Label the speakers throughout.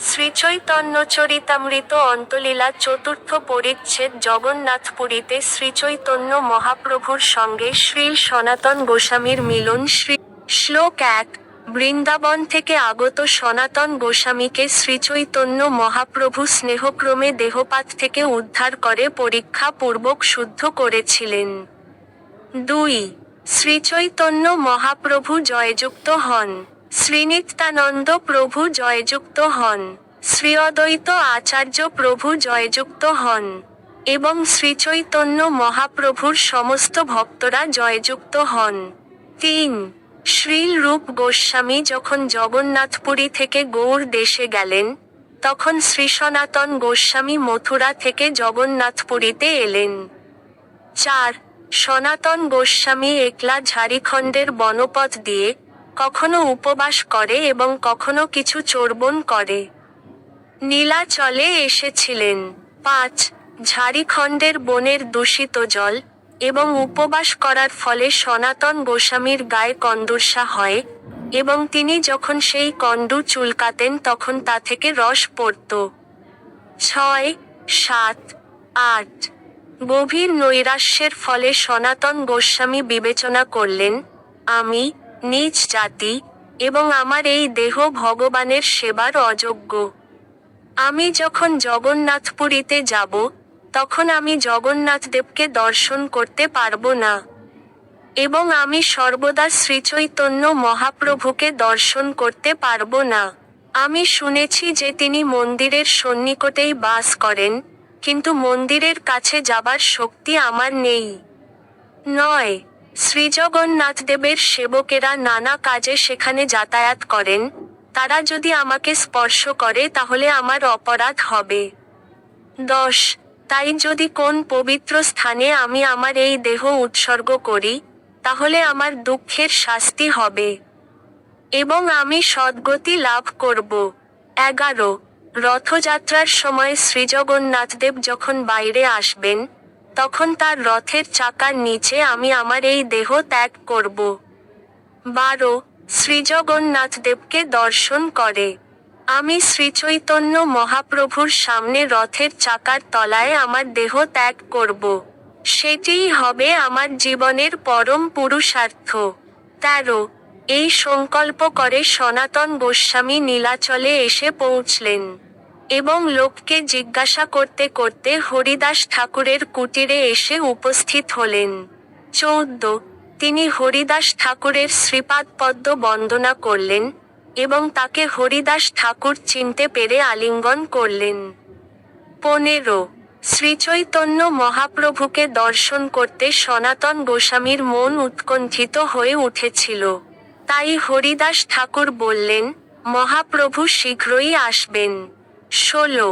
Speaker 1: শ্রীচৈতন্যচরিতামৃত অন্তলীলা চতুর্থ পরিচ্ছেদ। জগন্নাথপুরীতে শ্রীচৈতন্য মহাপ্রভুর সঙ্গে শ্রীল সনাতন গোস্বামীর মিলন। শ্লোক ১। বৃন্দাবন থেকে আগত সনাতন গোস্বামীকে শ্রীচৈতন্য মহাপ্রভু স্নেহক্রমে দেহপাত থেকে উদ্ধার করে পরীক্ষা পূর্বক শুদ্ধ করেছিলেন। ২। শ্রীচৈতন্য মহাপ্রভু জয়যুক্ত হন। শ্রীনিত্যানন্দ প্রভু জয়যুক্ত হন। শ্রী অদ্বৈত আচার্য প্রভু জয়যুক্ত হন। এবং শ্রীচৈতন্য মহাপ্রভুর সমস্ত ভক্তরা জয়যুক্ত হন। ৩। শ্রীল রূপ গোস্বামী যখন জগন্নাথপুরী থেকে গৌড় দেশে গেলেন, তখন শ্রী সনাতন গোস্বামী মথুরা থেকে জগন্নাথপুরীতে এলেন। ৪। সনাতন গোস্বামী একলা ঝাড়খণ্ডের বনপথ দিয়ে, কখনো উপবাস করে এবং কখনো কিছু চর্বণ করে, নীলাচলে এসেছিলেন। ৫। ঝাড়খণ্ডের বনের দূষিত জল এবং উপবাস করার ফলে সনাতন গোস্বামীর গায়ে কন্দুর্ষা হয়, এবং তিনি যখন সেই কণ্ডু চুলকাতেন তখন তা থেকে রস পড়ত। ৬, ৭, ৮। গভীর নৈরাশ্যের ফলে সনাতন গোস্বামী বিবেচনা করলেন, আমি নীচ জাতি, এবং আমার এই দেহ ভগবানের সেবার অযোগ্য। আমি যখন জগন্নাথপুরীতে যাব, তখন আমি জগন্নাথদেবকে দর্শন করতে পারব না। এবং আমি সর্বদা শ্রীচৈতন্য মহাপ্রভুকে দর্শন করতে পারব না। আমি শুনেছি যে তিনি মন্দিরের সন্নিকটেই বাস করেন, কিন্তু মন্দিরের কাছে যাবার শক্তি আমার নেই। ৯। শ্রীজগন্নাথদেবের সেবকেরা নানা কাজে সেখানে যাতায়াত করেন, তারা যদি আমাকে স্পর্শ করে তাহলে আমার অপরাধ হবে। ১০। তাই যদি কোন পবিত্র স্থানে আমি আমার এই দেহ উৎসর্গ করি, তাহলে আমার দুঃখের শাস্তি হবে, এবং আমি সদ্গতি লাভ করব। ১১। রথযাত্রার সময় শ্রীজগন্নাথদেব যখন বাইরে আসবেন, তখন তার রথের চাকার নিচে আমি আমার এই দেহ ত্যাগ করব। ১২। শ্রীজগন্নাথদেবকে দর্শন করে আমি শ্রীচৈতন্য মহাপ্রভুর সামনে রথের চাকার তলায় আমার দেহ ত্যাগ করব। সেটিই হবে আমার জীবনের পরম পুরুষার্থ। ১৩। এই সংকল্প করে সনাতন গোস্বামী নীলাচলে এসে পৌঁছলেন, এবং লোককে জিজ্ঞাসা করতে করতে হরিদাস ঠাকুরের কুটিরে এসে উপস্থিত হলেন। ১৪। তিনি হরিদাস ঠাকুরের শ্রীপাদপদ্ম বন্দনা করলেন, এবং তাকে হরিদাস ঠাকুর চিনতে পেরে আলিঙ্গন করলেন। ১৫। শ্রীচৈতন্য মহাপ্রভুকে দর্শন করতে সনাতন গোস্বামীর মন উৎকণ্ঠিত হয়ে উঠেছিল। তাই হরিদাস ঠাকুর বললেন, মহাপ্রভু শীঘ্রই আসবেন। ১৬।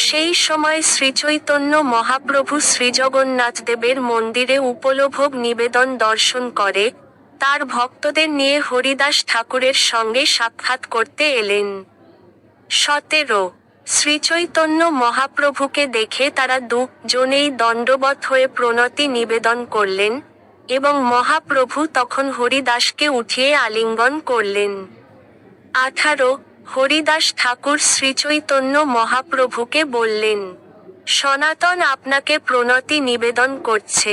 Speaker 1: সেই সময় শ্রীচৈতন্য মহাপ্রভু শ্রীজগন্নাথদেবের মন্দিরে উপলভোগ নিবেদন দর্শন করে, তার ভক্তদের নিয়ে হরিদাস ঠাকুরের সঙ্গে সাক্ষাৎ করতে এলেন। ১৭। শ্রীচৈতন্য মহাপ্রভুকে দেখে তারা দুজনেই দণ্ডবৎ হয়ে প্রণতি নিবেদন করলেন, এবং মহাপ্রভু তখন হরিদাসকে উঠিয়ে আলিঙ্গন করলেন। ১৮। হরিদাস ঠাকুর শ্রীচৈতন্য মহাপ্রভুকে বললেন, সনাতন আপনাকে প্রণতি নিবেদন করছে।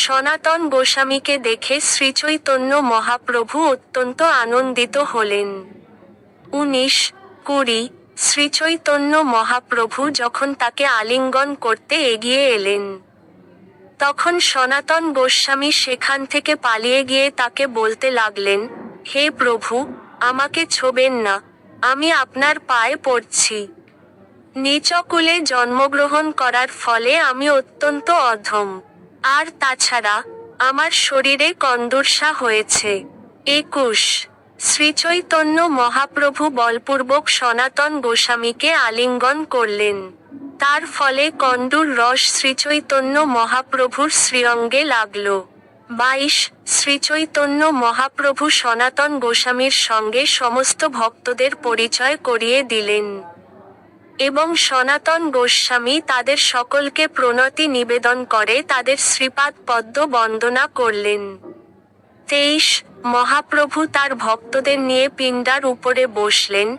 Speaker 1: সনাতন গোস্বামীকে দেখে শ্রীচৈতন্য মহাপ্রভু অত্যন্ত আনন্দিত হলেন। ১৯, ২০। শ্রীচৈতন্য মহাপ্রভু যখন তাকে আলিঙ্গন করতে এগিয়ে এলেন, তখন সনাতন গোস্বামী সেখান থেকে পালিয়ে গিয়ে তাকে বলতে লাগলেন, হে প্রভু, আমাকে ছোঁবেন না, আমি আপনার পায়ে পড়ছি। নীচকুলে জন্মগ্রহণ করার ফলে আমি অত্যন্ত অধম। আর তাছাড়া, আমার শরীরে কন্দুর্ষা হয়েছে। ২১। শ্রীচৈতন্য মহাপ্রভু বলপূর্বক সনাতন গোস্বামীকে আলিঙ্গন করলেন। তার ফলে কণ্ডুর রস শ্রীচৈতন্য মহাপ্রভুর শ্রীঅঙ্গে লাগল। ২২। শ্রীচৈতন্য মহাপ্রভু সনাতন গোস্বামীর সঙ্গে সমস্ত ভক্তদের পরিচয় করিয়ে দিলেন, এবং সনাতন গোস্বামী তাদের সকলকে প্রণতি নিবেদন করে তাদের শ্রীপাদ পদ্ম বন্দনা করলেন। ২৩। মহাপ্রভু তার ভক্তদের নিয়ে পিণ্ডার উপরে বসলেন,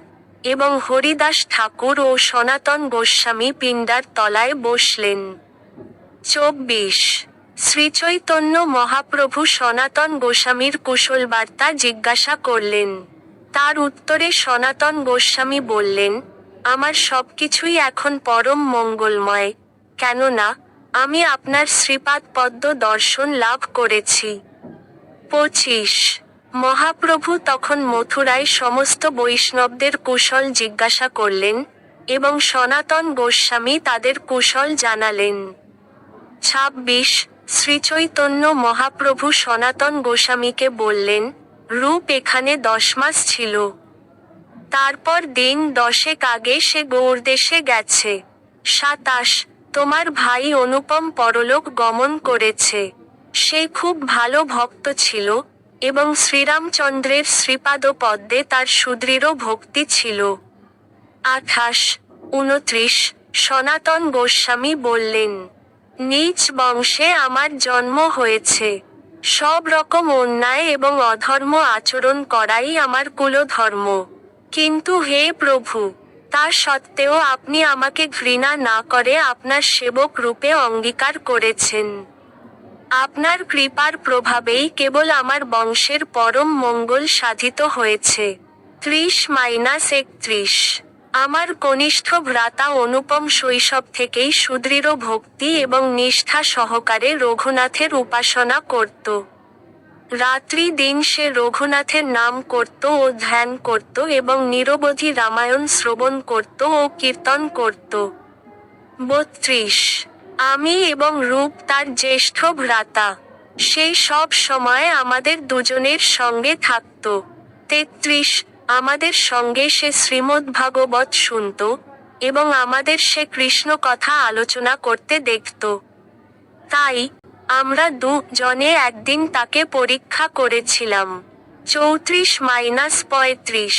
Speaker 1: এবং হরিদাস ঠাকুর ও সনাতন গোস্বামী পিণ্ডার তলায় বসলেন। 24 শ্রীচৈতন্য মহাপ্রভু সনাতন গোস্বামীর কুশলবার্তা জিজ্ঞাসা করলেন। তার উত্তরে সনাতন গোস্বামী বললেন, আমার সবকিছুই এখন পরম মঙ্গলময়, কেননা আমি আপনার শ্রীপাদ পদ্ম দর্শন লাভ করেছি। 25 মহাপ্রভু তখন মথুরায় সমস্ত বৈষ্ণবদের কুশল জিজ্ঞাসা করলেন, এবং সনাতন গোস্বামী তাদের কুশল জানালেন। 26 শ্রীচৈতন্য মহাপ্রভু সনাতন গোস্বামীকে বললেন, রূপ এখানে 10 মাস ছিল। তারপর দিন 10 আগে সে গৌড়দেশে গেছে। 27 তোমার ভাই অনুপম পরলোক গমন করেছে। সে খুব ভালো ভক্ত ছিল, এবং শ্রীরামচন্দ্রের শ্রীপাদ পদ্মে তার সুদৃঢ় ভক্তি ছিল। 28 29 সনাতন গোস্বামী বললেন, নিজ বংশে আমার জন্ম হয়েছে। সব রকম অন্যায় এবং অধর্ম আচরণ করাই আমার কুলধর্ম। কিন্তু হে প্রভু, তা সত্ত্বেও আপনি আমাকে ঘৃণা না করে আপনার সেবক রূপে অঙ্গীকার করেছেন। আপনার কৃপার প্রভাবেই কেবল আমার বংশের পরম মঙ্গল সাধিত হয়েছে। 30-31 আমার কনিষ্ঠ ভ্রাতা অনুপম শৈশব থেকেই সুদৃঢ় ভক্তি এবং নিষ্ঠা সহকারে রঘুনাথের উপাসনা করত। রাত্রি দিন সে রঘুনাথের নাম করত ও ধ্যান করত এবং নিরবধি রামায়ণ শ্রবণ করত ও কীর্তন করত। 32 আমি এবং রূপ তার জ্যেষ্ঠ ভ্রাতা। সে সব সময় আমাদের দুজনের সঙ্গে থাকত। 33 আমাদের সঙ্গে সে শ্রীমদ্ভাগবত শুনত, এবং আমাদের সে কৃষ্ণ কথা আলোচনা করতে দেখত। তাই আমরা দুজনে একদিন তাকে পরীক্ষা করেছিলাম। 34-35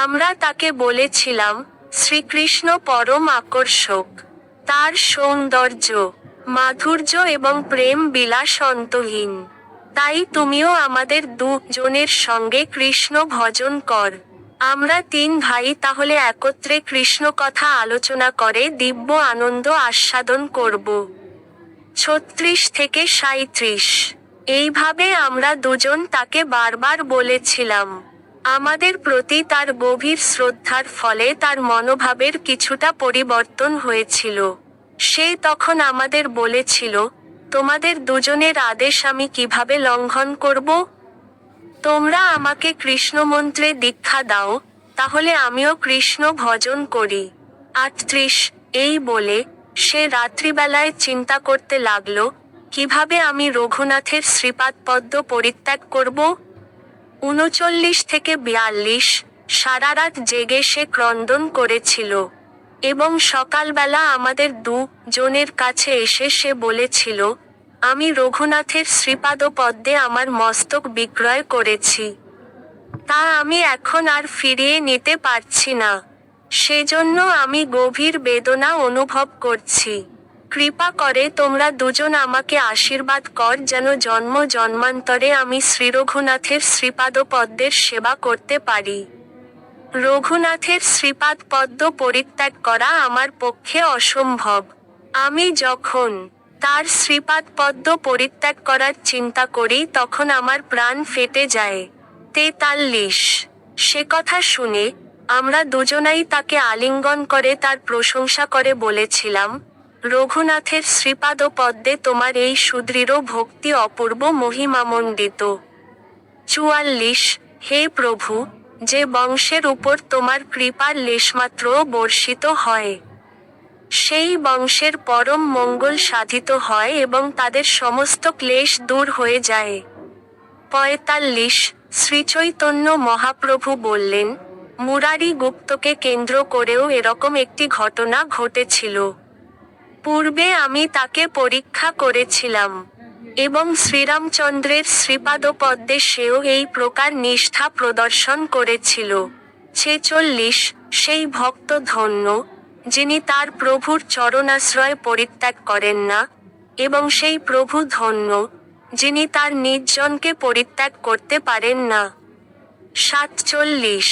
Speaker 1: আমরা তাকে বলেছিলাম, শ্রীকৃষ্ণ পরম আকর্ষক। তার সৌন্দর্য, মাধুর্য এবং প্রেম বিলাস অন্তহীন। তাই তুমিও আমাদের দুজনের সঙ্গে কৃষ্ণ ভজন কর। আমরা 3 ভাই তাহলে একত্রে কৃষ্ণ কথা আলোচনা করে দিব্য আনন্দ আস্বাদন করব। 36-37 এইভাবে আমরা দুজন তাকে বারবার বলেছিলাম। আমাদের প্রতি তার গভীর শ্রদ্ধার ফলে তার মনোভাবের কিছুটা পরিবর্তন হয়েছিল। সে তখন আমাদের বলেছিল, তোমাদের দুজনের আদেশ আমি কিভাবে লঙ্ঘন করব? তোমরা আমাকে কৃষ্ণমন্ত্রে দীক্ষা দাও, তাহলে আমিও কৃষ্ণ ভজন করি। 38 এই বলে সে রাত্রিবেলায় চিন্তা করতে লাগল, কিভাবে আমি রঘুনাথের শ্রীপাদ পদ্ম পরিত্যাগ করব। 39-42 সারারাত জেগে সে ক্রন্দন করেছিল, এবং সকালবেলা আমাদের দুজনের কাছে এসে সে বলেছিল, আমি রঘুনাথের শ্রীপাদ পদ্মে আমার মস্তক বিক্রয় করেছি। তা আমি এখন আর ফিরিয়ে নিতে পারছি না। সেজন্য আমি গভীর বেদনা অনুভব করছি। কৃপা করে তোমরা দুজন আমাকে আশীর্বাদ কর যেন জন্ম জন্মান্তরে আমি শ্রীরঘুনাথের শ্রীপাদ পদ্মের সেবা করতে পারি। রঘুনাথের শ্রীপাদ পদ্ম পরিত্যাগ করা আমার পক্ষে অসম্ভব। আমি যখন তার শ্রীপাদ পদ্ম পরিত্যাগ করার চিন্তা করি তখন আমার প্রাণ ফেটে যায়। 43 সে কথা শুনে আমরা দুজনাই তাকে আলিঙ্গন করে তার প্রশংসা করে বলেছিলাম, রঘুনাথের শ্রীপাদ পদ্মে তোমার এই সুদৃঢ় ভক্তি অপূর্ব মহিমামণ্ডিত। 44 হে প্রভু, যে বংশের উপর তোমার কৃপার লেশমাত্রও বর্ষিত হয়, সেই বংশের পরম মঙ্গল সাধিত হয় এবং তাদের সমস্ত ক্লেশ দূর হয়ে যায়। 45 শ্রীচৈতন্য মহাপ্রভু বললেন, মুরারি গুপ্তকে কেন্দ্র করেও এরকম একটি ঘটনা ঘটেছিল। পূর্বে আমি তাকে পরীক্ষা করেছিলাম, এবং শ্রীরামচন্দ্রের শ্রীপাদ পদ্মে সেও এই প্রকার নিষ্ঠা প্রদর্শন করেছিল। 46 সেই ভক্ত ধন্য, যিনি তার প্রভুর চরণাশ্রয় পরিত্যাগ করেন না, এবং সেই প্রভু ধন্য, যিনি তার নিজজনকে পরিত্যাগ করতে পারেন না। 47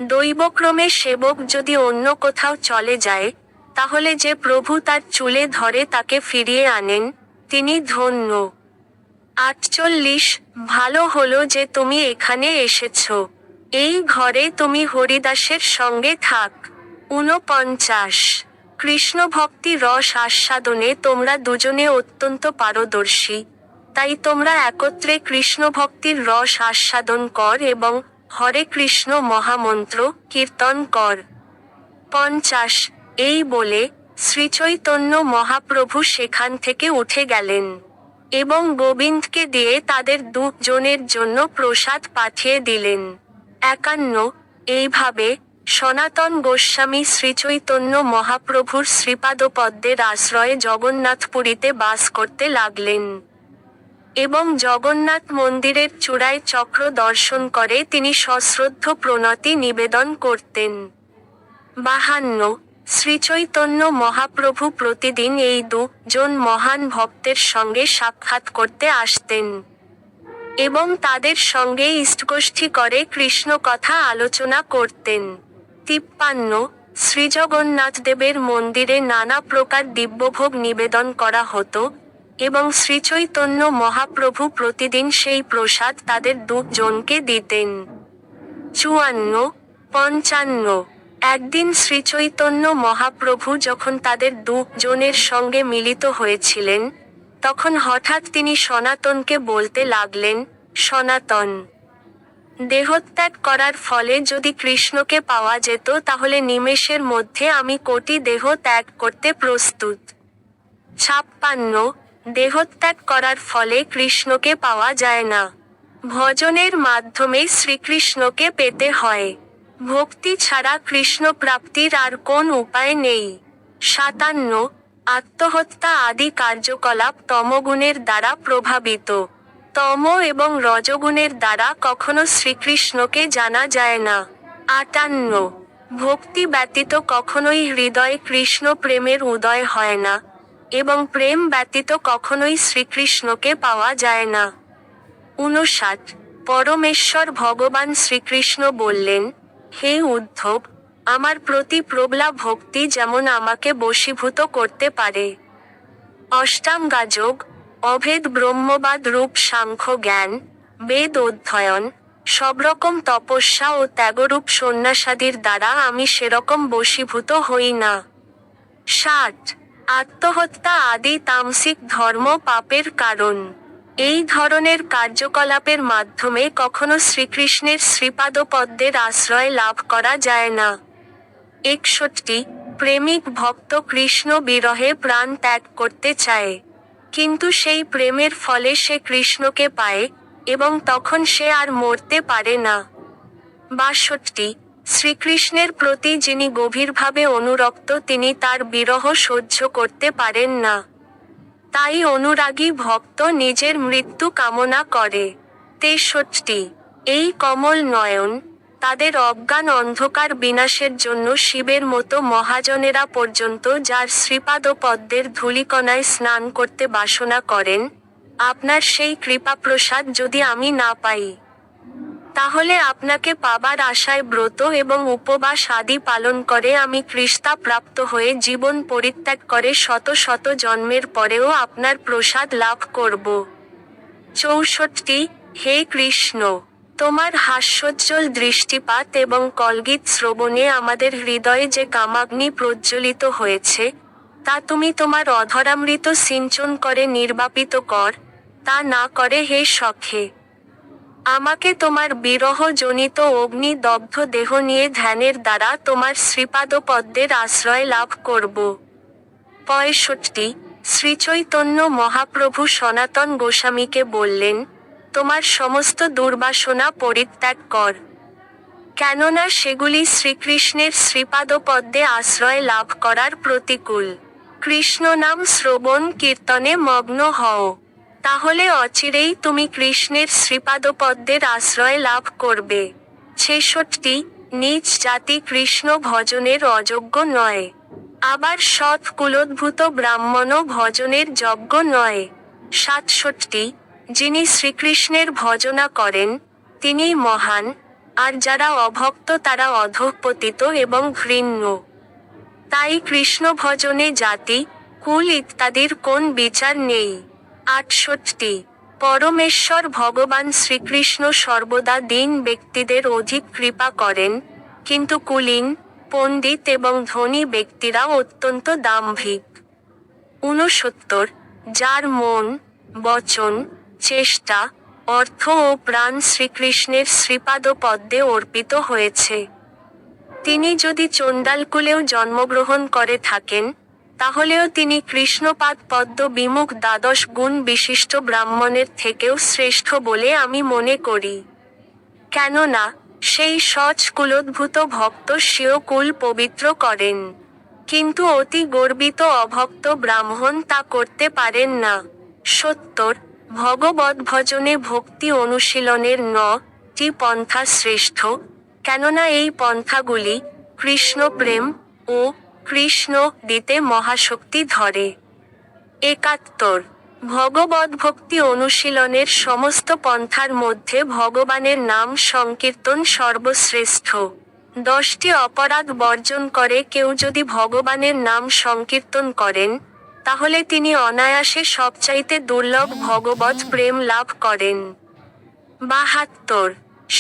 Speaker 1: দৈবক্রমে সেবক যদি অন্য কোথাও চলে যায়, তাহলে যে প্রভু তার চুলে ধরে তাকে ফিরিয়ে আনেন, তিনি ধন্য। 48 ভালো হলো যে তুমি এখানে এসেছ। এই ঘরে তুমি হরিদাসের সঙ্গে থাক। 49 কৃষ্ণ ভক্তি রস আস্বাদনে তোমরা দুজনে অত্যন্ত পারদর্শী, তাই তোমরা একত্রে কৃষ্ণ ভক্তির রস আস্বাদন কর এবং হরে কৃষ্ণ মহামন্ত্র কীর্তন কর। 50 এই বলে শ্রীচৈতন্য মহাপ্রভু সেখান থেকে উঠে গেলেন এবং গোবিন্দকে দিয়ে তাদের দুজনের জন্য প্রসাদ পাঠিয়ে দিলেন। 51 এইভাবে সনাতন গোস্বামী শ্রীচৈতন্য মহাপ্রভুর শ্রীপাদপদ্মের আশ্রয়ে জগন্নাথপুরীতে বাস করতে লাগলেন এবং জগন্নাথ মন্দিরের চূড়ায় চক্র দর্শন করে তিনি সশ্রদ্ধ প্রণতি নিবেদন করতেন। 52 শ্রীচৈতন্য মহাপ্রভু প্রতিদিন এই দুজন মহান ভক্তের সঙ্গে সাক্ষাৎ করতে আসতেন এবং তাদের সঙ্গে ইষ্টগোষ্ঠী করে কৃষ্ণ কথা আলোচনা করতেন। 53 শ্রীজগন্নাথদেবের মন্দিরে নানা প্রকার দিব্যভোগ নিবেদন করা হতো এবং শ্রীচৈতন্য মহাপ্রভু প্রতিদিন সেই প্রসাদ তাদের দুজনকে দিতেন। 54 55 একদিন শ্রীচৈতন্য মহাপ্রভু যখন তাদের দুজনের সঙ্গে মিলিত হয়েছিলেন, তখন হঠাৎ তিনি সনাতনকে বলতে লাগলেন, সনাতন, দেহত্যাগ করার ফলে যদি কৃষ্ণকে পাওয়া যেত তাহলে নিমেষের মধ্যে আমি কোটি দেহ ত্যাগ করতে প্রস্তুত। 56 দেহত্যাগ করার ফলে কৃষ্ণকে পাওয়া যায় না, ভজনের মাধ্যমে শ্রীকৃষ্ণকে পেতে হয়। ভক্তি ছাড়া কৃষ্ণ প্রাপ্তির আর কোন উপায় নেই। 57 আত্মহত্যা আদি কার্যকলাপ তমগুণের দ্বারা প্রভাবিত। তম এবং রজগুণের দ্বারা কখনো শ্রীকৃষ্ণকে জানা যায় না। 58 ভক্তি ব্যতীত কখনোই হৃদয়ে কৃষ্ণ প্রেমের উদয় হয় না এবং প্রেম ব্যতীত কখনোই শ্রীকৃষ্ণকে পাওয়া যায় না। 59 পরমেশ্বর ভগবান শ্রীকৃষ্ণ বললেন, হে উদ্ধব, আমার প্রতি প্রবলা ভক্তি যেমন আমাকে বশীভূত করতে পারে। অষ্টাঙ্গাযোগ, অভেদ ব্রহ্মবাদ রূপ সাংখ্য জ্ঞান, বেদ অধ্যয়ন, সবরকম তপস্যা ও ত্যাগরূপ সন্ন্যাসাদির দ্বারা আমি সেরকম বশীভূত হই না। 60 আত্মহত্যা আদি তামসিক ধর্ম পাপের কারণ। এই ধরনের কার্যকলাপের মাধ্যমে কখনো শ্রীকৃষ্ণের শ্রীপাদপদ্মের আশ্রয় লাভ করা যায় না। 61 প্রেমিক ভক্ত কৃষ্ণ বিরহে প্রাণ ত্যাগ করতে চায়, কিন্তু সেই প্রেমের ফলে সে কৃষ্ণকে পায় এবং তখন সে আর মরতে পারে না। 62 শ্রীকৃষ্ণের প্রতি যিনি গভীরভাবে অনুরক্ত তিনি তার বিরহ সহ্য করতে পারেন না, তাই অনুরাগী ভক্ত নিজের মৃত্যু কামনা করে। 63 এই কমল নয়ন, তাদের অজ্ঞান অন্ধকার বিনাশের জন্য শিবের মতো মহাজনেরা পর্যন্ত যার শ্রীপাদপদ্মের ধূলিকণায় স্নান করতে বাসনা করেন, আপনার সেই কৃপাপ্রসাদ যদি আমি না পাই, তাহলে আপনাকে পাবার আশায় ব্রত এবং উপবাস আদি পালন করে আমি কৃষ্ণা প্রাপ্ত হয়ে জীবন পরিত্যাগ করে শত শত জন্মের পরেও আপনার প্রসাদ লাভ করব। 64 হে কৃষ্ণ, তোমার হাস্যোজ্জ্বল দৃষ্টিপাত এবং কলগীত শ্রবণে আমাদের হৃদয়ে যে কামাগ্নি প্রজ্বলিত হয়েছে, তা তুমি তোমার অধরামৃত সিঞ্চন করে নির্বাপিত কর, তা না করে হে সখে আমাকে তোমার বিরহ জনিত অগ্নি দগ্ধ দেহ নিয়ে ধ্যানের দ্বারা তোমার শ্রীপাদপদ্মের আশ্রয় লাভ করব। 65 শ্রীচৈতন্য মহাপ্রভু সনাতন গোস্বামীকে বললেন, তোমার সমস্ত দুর্বাসনা পরিত্যাগ কর, কেননা সেগুলি শ্রীকৃষ্ণের শ্রীপাদপদ্মে আশ্রয় লাভ করার প্রতিকূল। কৃষ্ণ নাম শ্রবণ কীর্তনে মগ্ন হও, তাহলে অচিরেই তুমি কৃষ্ণের শ্রীপাদপদ্মের আশ্রয় লাভ করবে। 66 নীচ জাতি কৃষ্ণ ভজনের অযোগ্য নয়, আবার সৎ কুলোদ্ভূত ব্রাহ্মণও ভজনের যোগ্য নয়। 67 যিনি শ্রীকৃষ্ণের ভজনা করেন, তিনিই মহান, আর যারা অভক্ত তারা অধঃপতিত এবং ঘৃণ্য। তাই কৃষ্ণ ভজনে জাতি, কুল ইত্যাদির কোন বিচার নেই। 68 পরমেশ্বর ভগবান শ্রীকৃষ্ণ সর্বদা দীন ব্যক্তিদের অধিক কৃপা করেন, কিন্তু কুলীন, পণ্ডিত এবং ধনী ব্যক্তিরা অত্যন্ত দাম্ভিক। 69 যার মন, বচন, চেষ্টা, অর্থ ও প্রাণ শ্রীকৃষ্ণের শ্রীপাদপদ্মে অর্পিত হয়েছে, তিনি যদি চণ্ডালকুলেও জন্মগ্রহণ করে থাকেন, তাহলেও তিনি কৃষ্ণপাদ পদ্ম বিমুখ দ্বাদশ গুণ বিশিষ্ট ব্রাহ্মণের থেকেও শ্রেষ্ঠ বলে আমি মনে করি। কেননা সেই সচ কুলোদ্ভূত ভক্ত স্বীয় কুল পবিত্র করেন, কিন্তু অতি গর্বিত অভক্ত ব্রাহ্মণ তা করতে পারেন না। 70 ভগবদ্ ভজনে ভক্তি অনুশীলনের 9টি পন্থা শ্রেষ্ঠ, কেননা এই পন্থাগুলি কৃষ্ণ প্রেম ও কৃষ্ণ দিতে মহাশক্তি ধরে। 71 ভগবদ্ভক্তি অনুশীলনের সমস্ত পন্থার মধ্যে ভগবানের নাম সংকীর্তন সর্বশ্রেষ্ঠ। 10টি অপরাধ বর্জন করে কেউ যদি ভগবানের নাম সংকীর্তন করেন, তাহলে তিনি অনায়াসে সবচাইতে দুর্লভ ভগবৎ প্রেম লাভ করেন। 72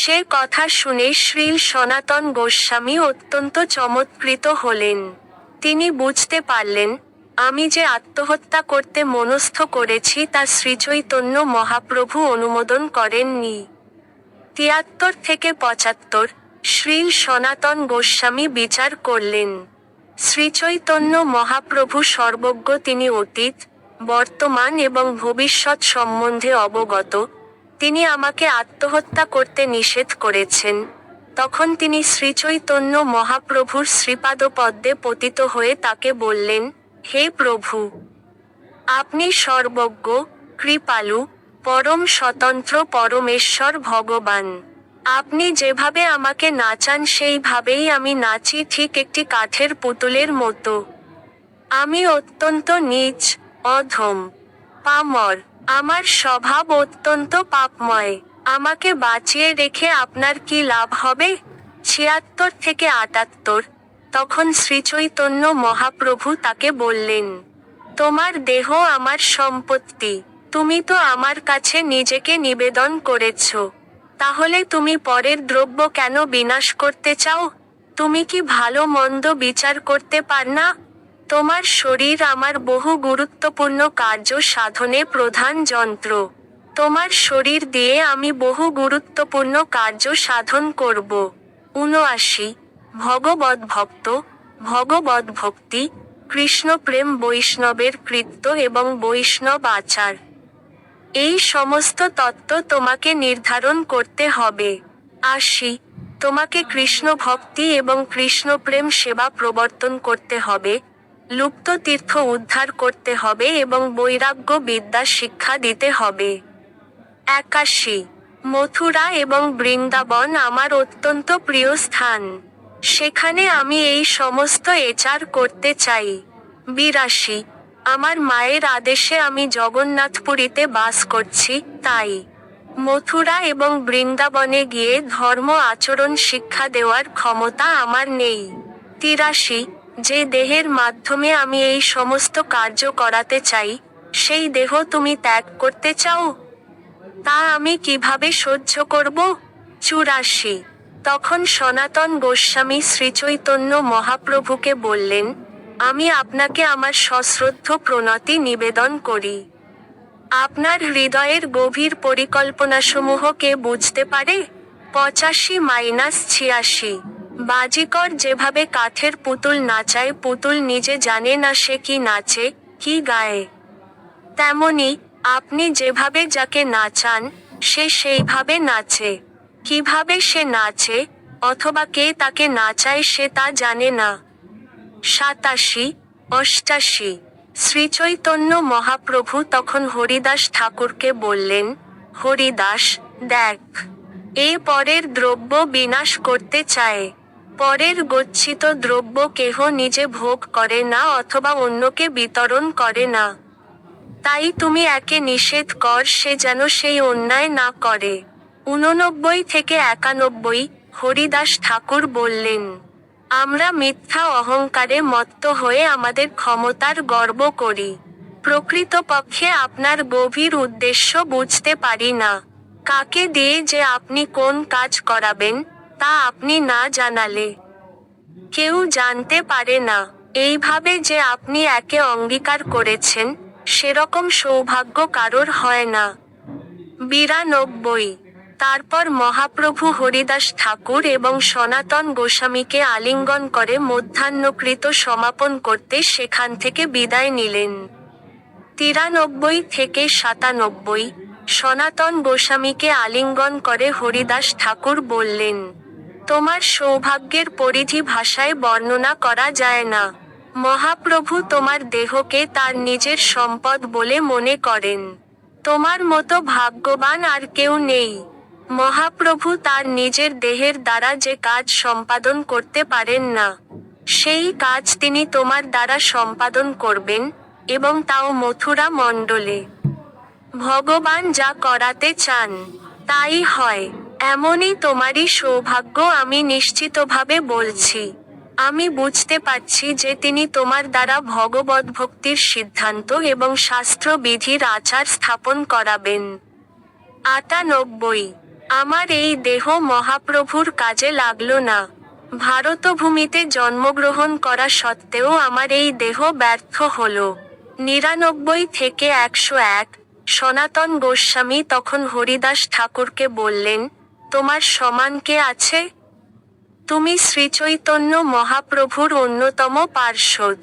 Speaker 1: সে কথা শুনে শ্রীল সনাতন গোস্বামী অত্যন্ত চমৎকৃত হলেন। তিনি বুঝতে পারলেন, আমি যে আত্মহত্যা করতে মনস্থ করেছি তা শ্রীচৈতন্য মহাপ্রভু অনুমোদন করেননি। 73 থেকে 75 শ্রীল সনাতন গোস্বামী বিচার করলেন, শ্রীচৈতন্য মহাপ্রভু সর্বজ্ঞ, তিনি অতীত, বর্তমান এবং ভবিষ্যৎ সম্বন্ধে অবগত, তিনি আমাকে আত্মহত্যা করতে নিষেধ করেছেন। তখন তিনি শ্রীচৈতন্য মহাপ্রভুর শ্রীপাদপদ্মে পতিত হয়ে তাকে বললেন, হে প্রভু, আপনি সর্বজ্ঞ, কৃপালু, পরম স্বতন্ত্র পরমেশ্বর ভগবান। আপনি যেভাবে আমাকে নাচান সেইভাবেই আমি নাচি, ঠিক একটি কাঠের পুতুলের মতো। আমি অত্যন্ত নীচ, অধম, পামর, আমার স্বভাব অত্যন্ত পাপময়। আমাকে বাঁচিয়ে রেখে আপনার কি লাভ হবে? 76 থেকে 78 তখন শ্রীচৈতন্য মহাপ্রভু তাকে বললেন, তোমার দেহ আমার সম্পত্তি, তুমি তো আমার কাছে নিজেকে নিবেদন করেছ, তাহলে তুমি পরের দ্রব্য কেন বিনাশ করতে চাও? তুমি কি ভালো মন্দ বিচার করতে পার না? তোমার শরীর আমার বহু গুরুত্বপূর্ণ কার্য সাধনে প্রধান যন্ত্র। তোমার শরীর দিয়ে আমি বহু গুরুত্বপূর্ণ কার্য সাধন করব। 79 ভগবদ্ভক্ত, ভগবদ্ভক্তি, কৃষ্ণপ্রেম বৈষ্ণবের কৃত্য এবং বৈষ্ণব আচার, এই সমস্ত তত্ত্ব তোমাকে নির্ধারণ করতে হবে। 80 তোমাকে কৃষ্ণ ভক্তি এবং কৃষ্ণপ্রেম সেবা প্রবর্তন করতে হবে, লুপ্ত তীর্থ উদ্ধার করতে হবে এবং বৈরাগ্য বিদ্যা শিক্ষা দিতে হবে। 81 মথুরা এবং বৃন্দাবন আমার অত্যন্ত প্রিয় স্থান, সেখানে আমি এই সমস্ত এচার করতে চাই। 82 আমার মায়ের আদেশে আমি জগন্নাথপুরীতে বাস করছি, তাই মথুরা এবং বৃন্দাবনে গিয়ে ধর্ম আচরণ শিক্ষা দেওয়ার ক্ষমতা আমার নেই। 83 যে দেহের মাধ্যমে আমি এই সমস্ত কার্য করাতে চাই, সেই দেহ তুমি ত্যাগ করতে চাও? তা আমি কিভাবে সহ্য করব? 84 তখন সনাতন গোস্বামী শ্রীচৈতন্য মহাপ্রভুকে বললেন, আমি আপনাকে আমার সশ্রদ্ধ প্রণতি নিবেদন করি। আপনার হৃদয়ের গভীর পরিকল্পনাসমূহ কে বুঝতে পারে? 85-86 বাজিকর যেভাবে কাঠের পুতুল নাচায়, পুতুল নিজে জানে না সে কি নাচে, কি গায়, তেমনি আপনি যেভাবে যাকে নাচান, সে সেইভাবে নাচে। কিভাবে সে নাচে অথবা কে তাকে নাচায় সে তা জানে না। 87-88 শ্রীচৈতন্য মহাপ্রভু তখন হরিদাস ঠাকুরকে বললেন, হরিদাস, দেখ, এ পরের দ্রব্য বিনাশ করতে চায়। পরের গচ্ছিত দ্রব্য কেহ নিজে ভোগ করে না অথবা অন্যকে বিতরণ করে না। তাই তুমি একে নিষেধ কর, সে যেন সেই অন্যায় না করে। 89 থেকে 91 হরিদাস ঠাকুর বললেন, আমরা মিথ্যা অহংকারে মত্ত হয়ে আমাদের ক্ষমতার গর্ব করি। প্রকৃতপক্ষে আপনার গভীর উদ্দেশ্য বুঝতে পারি না। কাকে দিয়ে যে আপনি কোন কাজ করাবেন, তা আপনি না জানালে কেউ জানতে পারে না। এইভাবে যে আপনি একে অঙ্গীকার করেছেন, সেরকম সৌভাগ্য কারোর হয় না। 92। তারপর মহাপ্রভু হরিদাস ঠাকুর এবং সনাতন গোস্বামীকে আলিঙ্গন করে মধ্যাহ্নকৃত সমাপন করতে সেখান থেকে বিদায় নিলেন। 93 থেকে 97। সনাতন গোস্বামীকে আলিঙ্গন করে হরিদাস ঠাকুর বললেন, তোমার সৌভাগ্যের পরিধি ভাষায় বর্ণনা করা যায় না। মহাপ্রভু তোমার দেহকে তার নিজের সম্পদ বলে মনে করেন। তোমার মতো ভাগ্যবান আর কেউ নেই। মহাপ্রভু তার নিজের দেহের দ্বারা যে কাজ সম্পাদন করতে পারেন না, সেই কাজ তিনি তোমার দ্বারা সম্পাদন করবেন, এবং তাও মথুরা মণ্ডলে। ভগবান যা করাতে চান, তাই হয়। এমনই তোমারই সৌভাগ্য, আমি নিশ্চিতভাবে বলছি। আমি বুঝতে পারছি যে তিনি তোমার দ্বারা ভগবদ্ভক্তির সিদ্ধান্ত এবং শাস্ত্রবিধির আচার স্থাপন করাবেন। 98। আমার এই দেহ মহাপ্রভুর কাজে লাগলো না। ভারতভূমিতে জন্মগ্রহণ করা সত্ত্বেও আমার এই দেহ ব্যর্থ হল। 99 থেকে 101। সনাতন গোস্বামী তখন হরিদাস ঠাকুরকে বললেন, তোমার সমান কে আছে? তুমি শ্রীচৈতন্য মহাপ্রভুর অন্যতম পার্ষদ।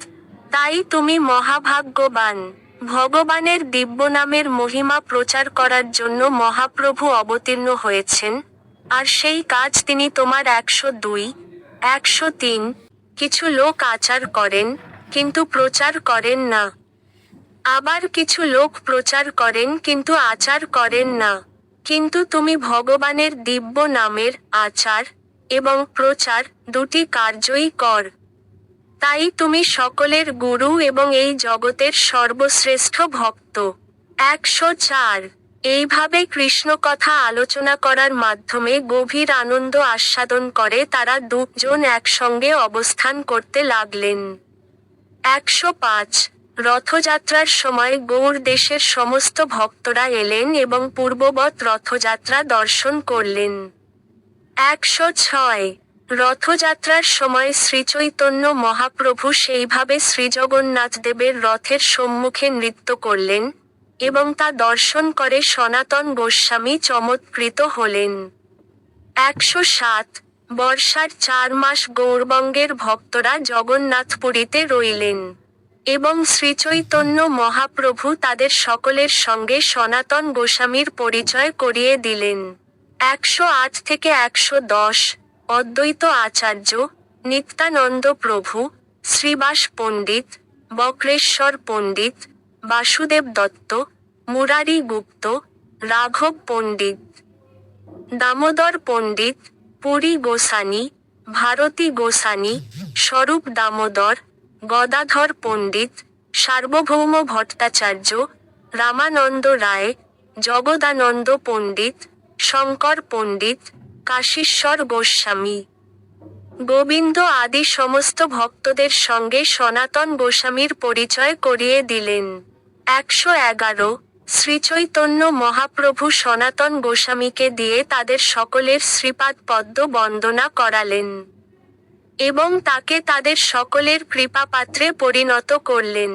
Speaker 1: তাই তুমি মহাভাগ্যবান। ভগবানের দিব্যনামের মহিমা প্রচার করার জন্য মহাপ্রভু অবতীর্ণ হয়েছেন, আর সেই কাজ তিনি তোমার 102, 103। কিছু লোক আচার করেন, কিন্তু প্রচার করেন না। আবার কিছু লোক প্রচার করেন কিন্তু আচার করেন না। কিন্তু তুমি ভগবানের দিব্য নামের আচার এবং প্রচার দুটি কার্যই কর। তাই তুমি সকলের গুরু এবং এই জগতের সর্বশ্রেষ্ঠ ভক্ত। 104। এইভাবে কৃষ্ণকথা আলোচনা করার মাধ্যমে গভীর আনন্দ আস্বাদন করে তারা দুজন একসঙ্গে অবস্থান করতে লাগলেন। 105। রথযাত্রার সময় গৌড় দেশের সমস্ত ভক্তরা এলেন এবং পূর্ববৎ রথযাত্রা দর্শন করলেন। 106। রথযাত্রার সময় শ্রীচৈতন্য মহাপ্রভু সেইভাবে শ্রীজগন্নাথদেবের রথের সম্মুখে নৃত্য করলেন, এবং তা দর্শন করে সনাতন গোস্বামী চমৎকৃত হলেন। 107। বর্ষার 4 মাস গৌড়বঙ্গের ভক্তরা জগন্নাথপুরীতে রইলেন, এবং শ্রীচৈতন্য মহাপ্রভু তাদের সকলের সঙ্গে সনাতন গোস্বামীর পরিচয় করিয়ে দিলেন। 108 থেকে 110। অদ্বৈত আচার্য, নিত্যানন্দ প্রভু, শ্রীবাস পণ্ডিত, বক্রেশ্বর পণ্ডিত, বাসুদেব দত্ত, মুরারি গুপ্ত, রাঘব পণ্ডিত, দামোদর পণ্ডিত, পুরী গোসানি, ভারতী গোসানি, স্বরূপ দামোদর, গদাধর পণ্ডিত, সার্বভৌম ভট্টাচার্য, রামানন্দ রায়, জগদানন্দ পণ্ডিত, শঙ্কর পণ্ডিত, কাশীশ্বর গোস্বামী, গোবিন্দ আদি সমস্ত ভক্তদের সঙ্গে সনাতন গোস্বামীর পরিচয় করিয়ে দিলেন। 111। শ্রীচৈতন্য মহাপ্রভু সনাতন গোস্বামীকে দিয়ে তাদের সকলের শ্রীপাদ পদ্ম বন্দনা করালেন, এবং তাকে তাদের সকলের কৃপাপাত্রে পরিণত করলেন।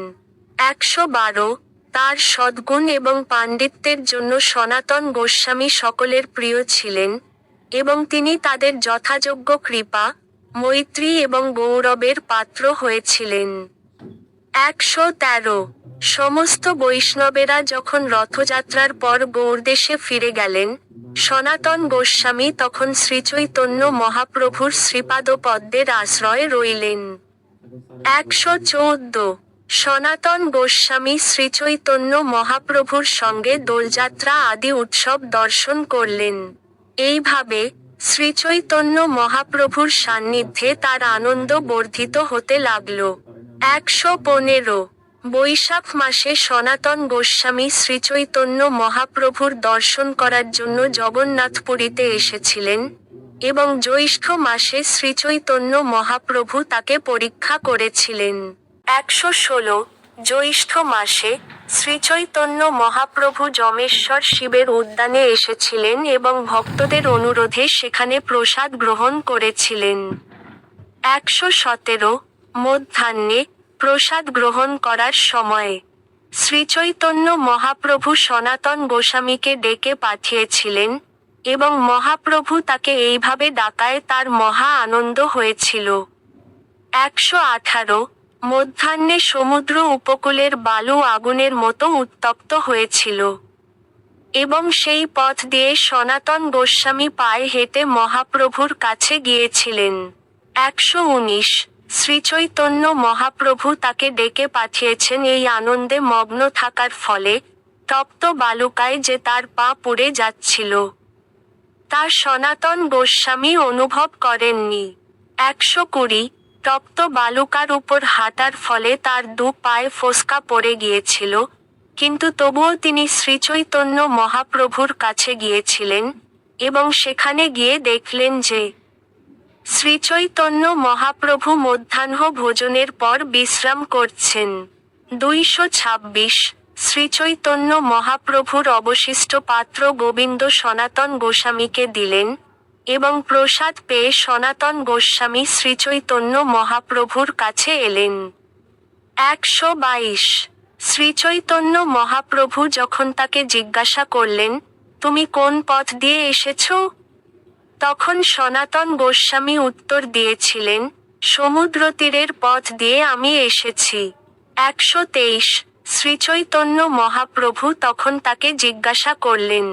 Speaker 1: 112। তার সদ্গুণ এবং পাণ্ডিত্যের জন্য সনাতন গোস্বামী সকলের প্রিয় ছিলেন, এবং তিনি তাদের যথাযোগ্য কৃপা, মৈত্রী এবং গৌরবের পাত্র হয়েছিলেন। 113। সমস্ত বৈষ্ণবেরা যখন রথযাত্রার পর গৌড়দেশে ফিরে গেলেন, সনাতন গোস্বামী তখন শ্রীচৈতন্য মহাপ্রভুর শ্রীপাদপদ্মের আশ্রয়ে রইলেন। 114। সনাতন গোস্বামী শ্রীচৈতন্য মহাপ্রভুর সঙ্গে দোলযাত্রা আদি উৎসব দর্শন করলেন। এইভাবে শ্রীচৈতন্য মহাপ্রভুর সান্নিধ্যে তার আনন্দ বর্ধিত হতে লাগল। 115। বৈশাখ মাসে সনাতন গোস্বামী শ্রীচৈতন্য মহাপ্রভুর দর্শন করার জন্য জগন্নাথপুরীতে এসেছিলেন, এবং জ্যৈষ্ঠ মাসে শ্রীচৈতন্য মহাপ্রভু তাকে পরীক্ষা করেছিলেন। 116 জ্যৈষ্ঠ মাসে শ্রীচৈতন্য মহাপ্রভু যমেশ্বর শিবের উদ্যানে এসেছিলেন এবং ভক্তদের অনুরোধে সেখানে প্রসাদ গ্রহণ করেছিলেন। 117 মধ্যাহ্নে প্রসাদ গ্রহণ করার সময়ে শ্রীচৈতন্য মহাপ্রভু সনাতন গোস্বামীকে ডেকে পাঠিয়েছিলেন এবং মহাপ্রভু তাকে এইভাবে ডাকায় তার মহা আনন্দ হয়েছিল। 118 মধ্যাহ্নে সমুদ্র উপকূলের বালু আগুনের মতো উত্তপ্ত হয়েছিল এবং সেই পথ দিয়ে সনাতন গোস্বামী পায়ে হেঁটে মহাপ্রভুর কাছে গিয়েছিলেন। 119 শ্রীচৈতন্য মহাপ্রভু তাকে ডেকে পাঠিয়েছেন এই আনন্দে মগ্ন থাকার ফলে তপ্ত বালুকায় যে তার পা পুড়ে যাচ্ছিল তা সনাতন গোস্বামী অনুভব করেননি। 120 তপ্ত বালুকার উপর হাঁটার ফলে তার দু পায়ে ফোস্কা পড়ে গিয়েছিল, কিন্তু তবুও তিনি শ্রীচৈতন্য মহাপ্রভুর কাছে গিয়েছিলেন এবং সেখানে গিয়ে দেখলেন যে শ্রীচৈতন্য মহাপ্রভু মধ্যাহ্ন ভোজনের পর বিশ্রাম করছেন। 226 শ্রীচৈতন্য মহাপ্রভুর অবশিষ্ট পাত্র গোবিন্দ সনাতন গোস্বামীকে দিলেন এবং প্রসাদ পেয়ে সনাতন গোস্বামী শ্রীচৈতন্য মহাপ্রভুর কাছে এলেন। 122 শ্রীচৈতন্য মহাপ্রভু যখন তাকে জিজ্ঞাসা করলেন, তুমি কোন পথ দিয়ে এসেছো? তখন সনাতন গোস্বামী উত্তর দিয়েছিলেন, সমুদ্র তীরের পথ দিয়ে আমি এসেছি। 123 শ্রীচৈতন্য মহাপ্রভু তখন তাকে জিজ্ঞাসা করলেন,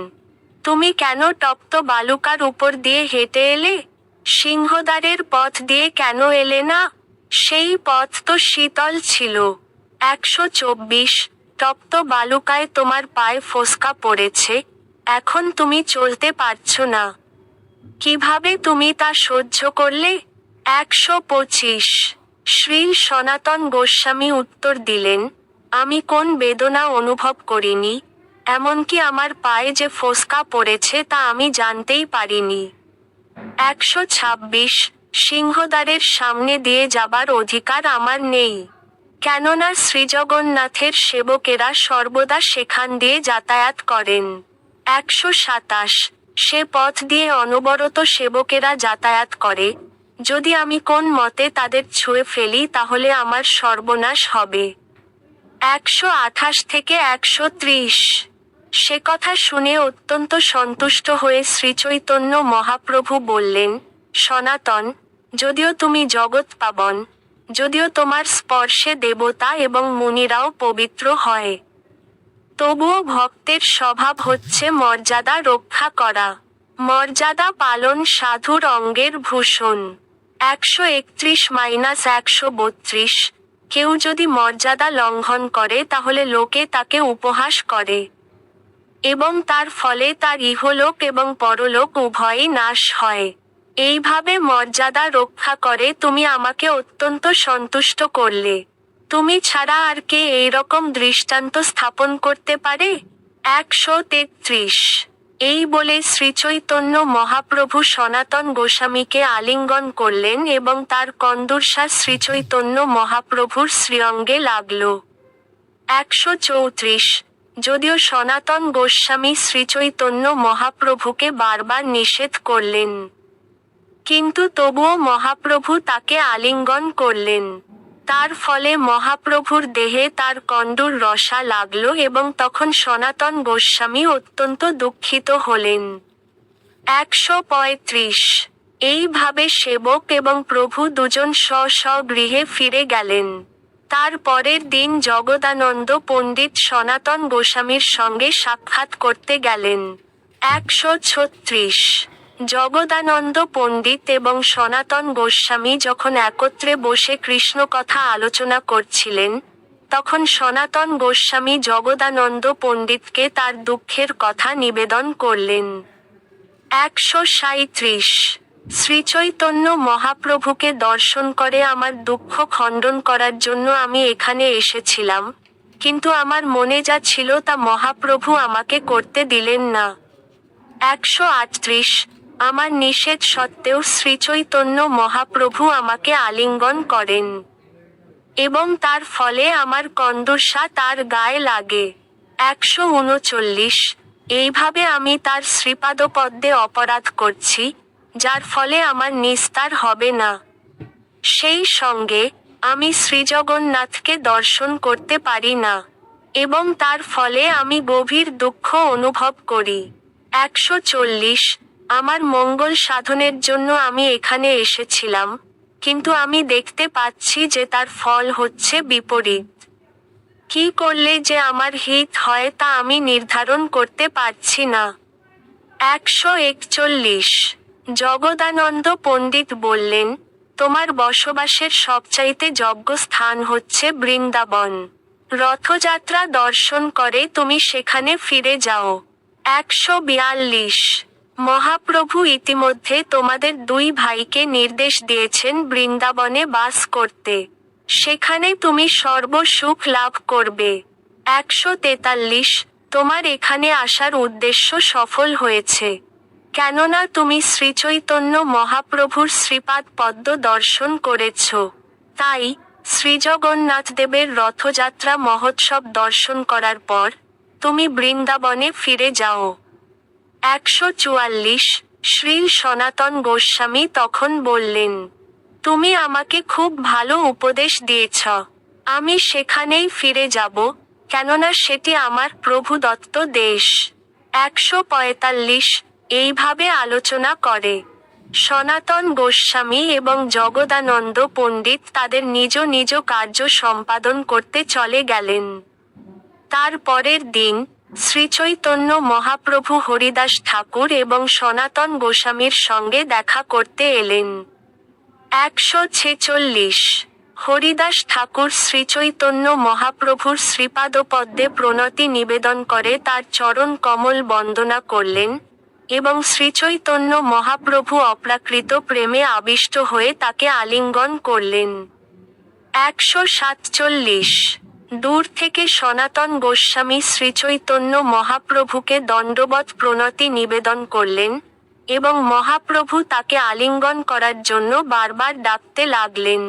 Speaker 1: তুমি কেন তপ্ত বালুকার উপর দিয়ে হেঁটে এলে? সিংহদ্বারের পথ দিয়ে কেন এলে না? সেই পথ তো শীতল ছিল। 124 তপ্ত বালুকায় তোমার পায়ে ফোস্কা পড়েছে, এখন তুমি চলতে পারছো না। কিভাবে তুমি তা সহ্য করলে? 125 শ্রী সনাতন গোস্বামী উত্তর দিলেন, আমি কোন বেদনা অনুভব করিনি, এমনকি আমার পায়ে যে ফোস্কা পড়েছে তা আমি জানতেই পারিনি। 126 সিংহদ্বারের সামনে দিয়ে যাবার অধিকার আমার নেই, কেননা শ্রীজগন্নাথের সেবকেরা সর্বদা সেখান দিয়ে যাতায়াত করেন। 127 সে পথ দিয়ে অনবরত সেবকেরা যাতায়াত করে, যদি আমি কোন মতে তাদের ছুঁয়ে ফেলি তাহলে আমার সর্বনাশ হবে। 128 থেকে 130 সে কথা শুনে অত্যন্ত সন্তুষ্ট হয়ে শ্রীচৈতন্য মহাপ্রভু বললেন, সনাতন, যদিও তুমি জগৎ পাবন, যদিও তোমার স্পর্শে দেবতা এবং মুনিরাও পবিত্র হয়, তবুও ভক্তের স্বভাব হচ্ছে মর্যাদা রক্ষা করা। মর্যাদা পালন সাধুর অঙ্গের ভূষণ। 131-132 কেউ যদি মর্যাদা লঙ্ঘন করে তাহলে লোকে তাকে উপহাস করে এবং তার ফলে তার ইহলোক এবং পরলোক উভয়ই নাশ হয়। এইভাবে মর্যাদা রক্ষা করে তুমি আমাকে অত্যন্ত সন্তুষ্ট করলে। তুমি ছাড়া আর কে এইরকম দৃষ্টান্ত স্থাপন করতে পারে? 133 এই বলে শ্রীচৈতন্য মহাপ্রভু সনাতন গোস্বামীকে আলিঙ্গন করলেন এবং তার কন্দুরসা শ্রীচৈতন্য মহাপ্রভুর শ্রীঅঙ্গে লাগল। 134 যদিও সনাতন গোস্বামী শ্রীচৈতন্য মহাপ্রভুকে বারবার নিষেধ করলেন, কিন্তু তবুও মহাপ্রভু তাকে আলিঙ্গন করলেন। তার ফলে মহাপ্রভুর দেহে তার কণ্ডুর রসা লাগল এবং তখন সনাতন গোস্বামী অত্যন্ত দুঃখিত হলেন। 135 এইভাবে সেবক এবং প্রভু দুজন স্ব গৃহে ফিরে গেলেন। তার পরের দিন জগদানন্দ পণ্ডিত সনাতন গোস্বামীর সঙ্গে সাক্ষাৎ করতে গেলেন। 136 জগদানন্দ পণ্ডিত এবং সনাতন গোস্বামী যখন একত্রে বসে কৃষ্ণ কথা আলোচনা করছিলেন, তখন সনাতন গোস্বামী জগদানন্দ পণ্ডিতকে তার দুঃখের কথা নিবেদন করলেন। 137 শ্রীচৈতন্য মহাপ্রভুকে দর্শন করে আমার দুঃখ খণ্ডন করার জন্য আমি এখানে এসেছিলাম, কিন্তু আমার মনে যা ছিল তা মহাপ্রভু আমাকে করতে দিলেন না। 138 আমার নিষেধ সত্ত্বেও শ্রীচৈতন্য মহাপ্রভু আমাকে আলিঙ্গন করেন। এবং তার ফলে আমার কন্দর্সা তার গায়ে লাগে। 139। এইভাবে আমি তার শ্রীপাদপদ্মে অপরাধ করছি, যার ফলে আমার নিস্তার হবে না। সেই সঙ্গে, আমি শ্রীজগন্নাথকে দর্শন করতে পারি না। এবং তার ফলে আমি গভীর দুঃখ অনুভব করি। 140। আমার মঙ্গল সাধনের জন্য আমি এখানে এসেছিলাম, কিন্তু আমি দেখতে পাচ্ছি যে তার ফল হচ্ছে বিপরীত। কি করলে যে আমার হিত হয় তা আমি নির্ধারণ করতে পারছি না। 141। জগদানন্দ পণ্ডিত বললেন, তোমার বসবাসের সবচাইতে যোগ্য স্থান হচ্ছে বৃন্দাবন। রথযাত্রা দর্শন করে তুমি সেখানে ফিরে যাও। 142। মহাপ্রভু ইতিমধ্যে তোমাদের দুই ভাইকে নির্দেশ দিয়েছেন বৃন্দাবনে বাস করতে। সেখানে তুমি সর্বসুখ লাভ করবে। 143। তোমার এখানে আসার উদ্দেশ্য সফল হয়েছে। কেননা তুমি শ্রীচৈতন্য মহাপ্রভুর শ্রীপাদ পদ্ম দর্শন করেছ। তাই, শ্রীজগন্নাথ দেবের রথযাত্রা মহোৎসব দর্শন করার পর, তুমি বৃন্দাবনে ফিরে যাও। 144। শ্রী সনাতন গোস্বামী তখন বললেন, তুমি আমাকে খুব ভালো উপদেশ দিয়েছ। আমি সেখানেই ফিরে যাব, কেননা সেটি আমার প্রভুদত্ত দেশ। 145। এইভাবে আলোচনা করে সনাতন গোস্বামী এবং জগদানন্দ পণ্ডিত তাদের নিজ নিজ কার্য সম্পাদন করতে চলে গেলেন। তার পরের দিন, শ্রীচৈতন্য মহাপ্রভু হরিদাস ঠাকুর এবং সনাতন গোস্বামীর সঙ্গে দেখা করতে এলেন। 146। হরিদাস ঠাকুর শ্রীচৈতন্য মহাপ্রভুর শ্রীপাদপদ্মে প্রণতি নিবেদন করে তার চরণ কমল বন্দনা করলেন, এবং শ্রীচৈতন্য মহাপ্রভু অপ্রাকৃত প্রেমে আবিষ্ট হয়ে তাকে আলিঙ্গন করলেন। 147। দূর থেকে সনাতন গোস্বামী শ্রীচৈতন্য মহাপ্রভুকে দণ্ডবৎ প্রণতি নিবেদন করলেন, এবং মহাপ্রভু তাকে আলিঙ্গন করার জন্য বারবার ডাকতে লাগলেন।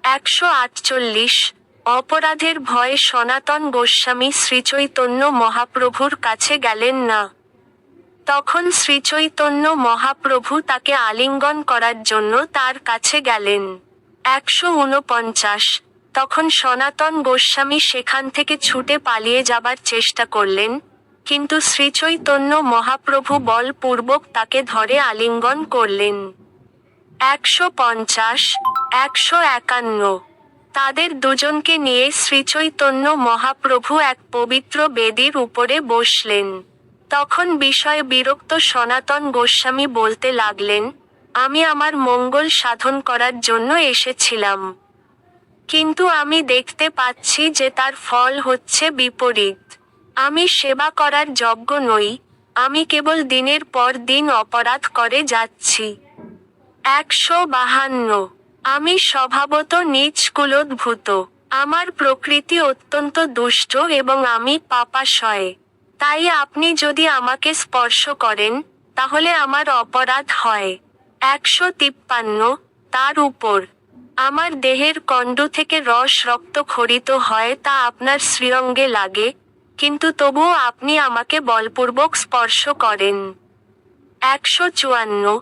Speaker 1: 148। অপরাধের ভয়ে সনাতন গোস্বামী শ্রীচৈতন্য মহাপ্রভুর কাছে গেলেন না। তখন শ্রীচৈতন্য মহাপ্রভু তাকে আলিঙ্গন করার জন্য তার কাছে গেলেন। 149। তখন সনাতন গোস্বামী সেখান থেকে ছুটে পালিয়ে যাবার চেষ্টা করলেন, কিন্তু শ্রীচৈতন্য মহাপ্রভু বলপূর্বক তাকে ধরে আলিঙ্গন করলেন। 150। 151। তাদের দুজনকে নিয়ে শ্রীচৈতন্য মহাপ্রভু এক পবিত্র বেদির উপরে বসলেন। তখন বিষয়ে বিরক্ত সনাতন গোস্বামী বলতে লাগলেন, আমি আমার মঙ্গল সাধন করার জন্য এসেছিলাম। কিন্তু আমি দেখতে পাচ্ছি যে তার ফল হচ্ছে বিপরীত। আমি সেবা করার যোগ্য নই, আমি কেবল দিনের পর দিন অপরাধ করে যাচ্ছি। 152। আমি স্বভাবত নীচ কুলোদ্ভূত। আমার প্রকৃতি অত্যন্ত দুষ্ট এবং আমি পাপাশয়। তাই আপনি যদি আমাকে স্পর্শ করেন, তাহলে আমার অপরাধ হয়। 153। তার উপর, আমার দেহের কণ্ড থেকে রস রক্ত খরিত হয় তা আপনার শ্রীঅঙ্গে লাগে, কিন্তু তবুও আপনি আমাকে বলপূর্বক স্পর্শ করেন। 154।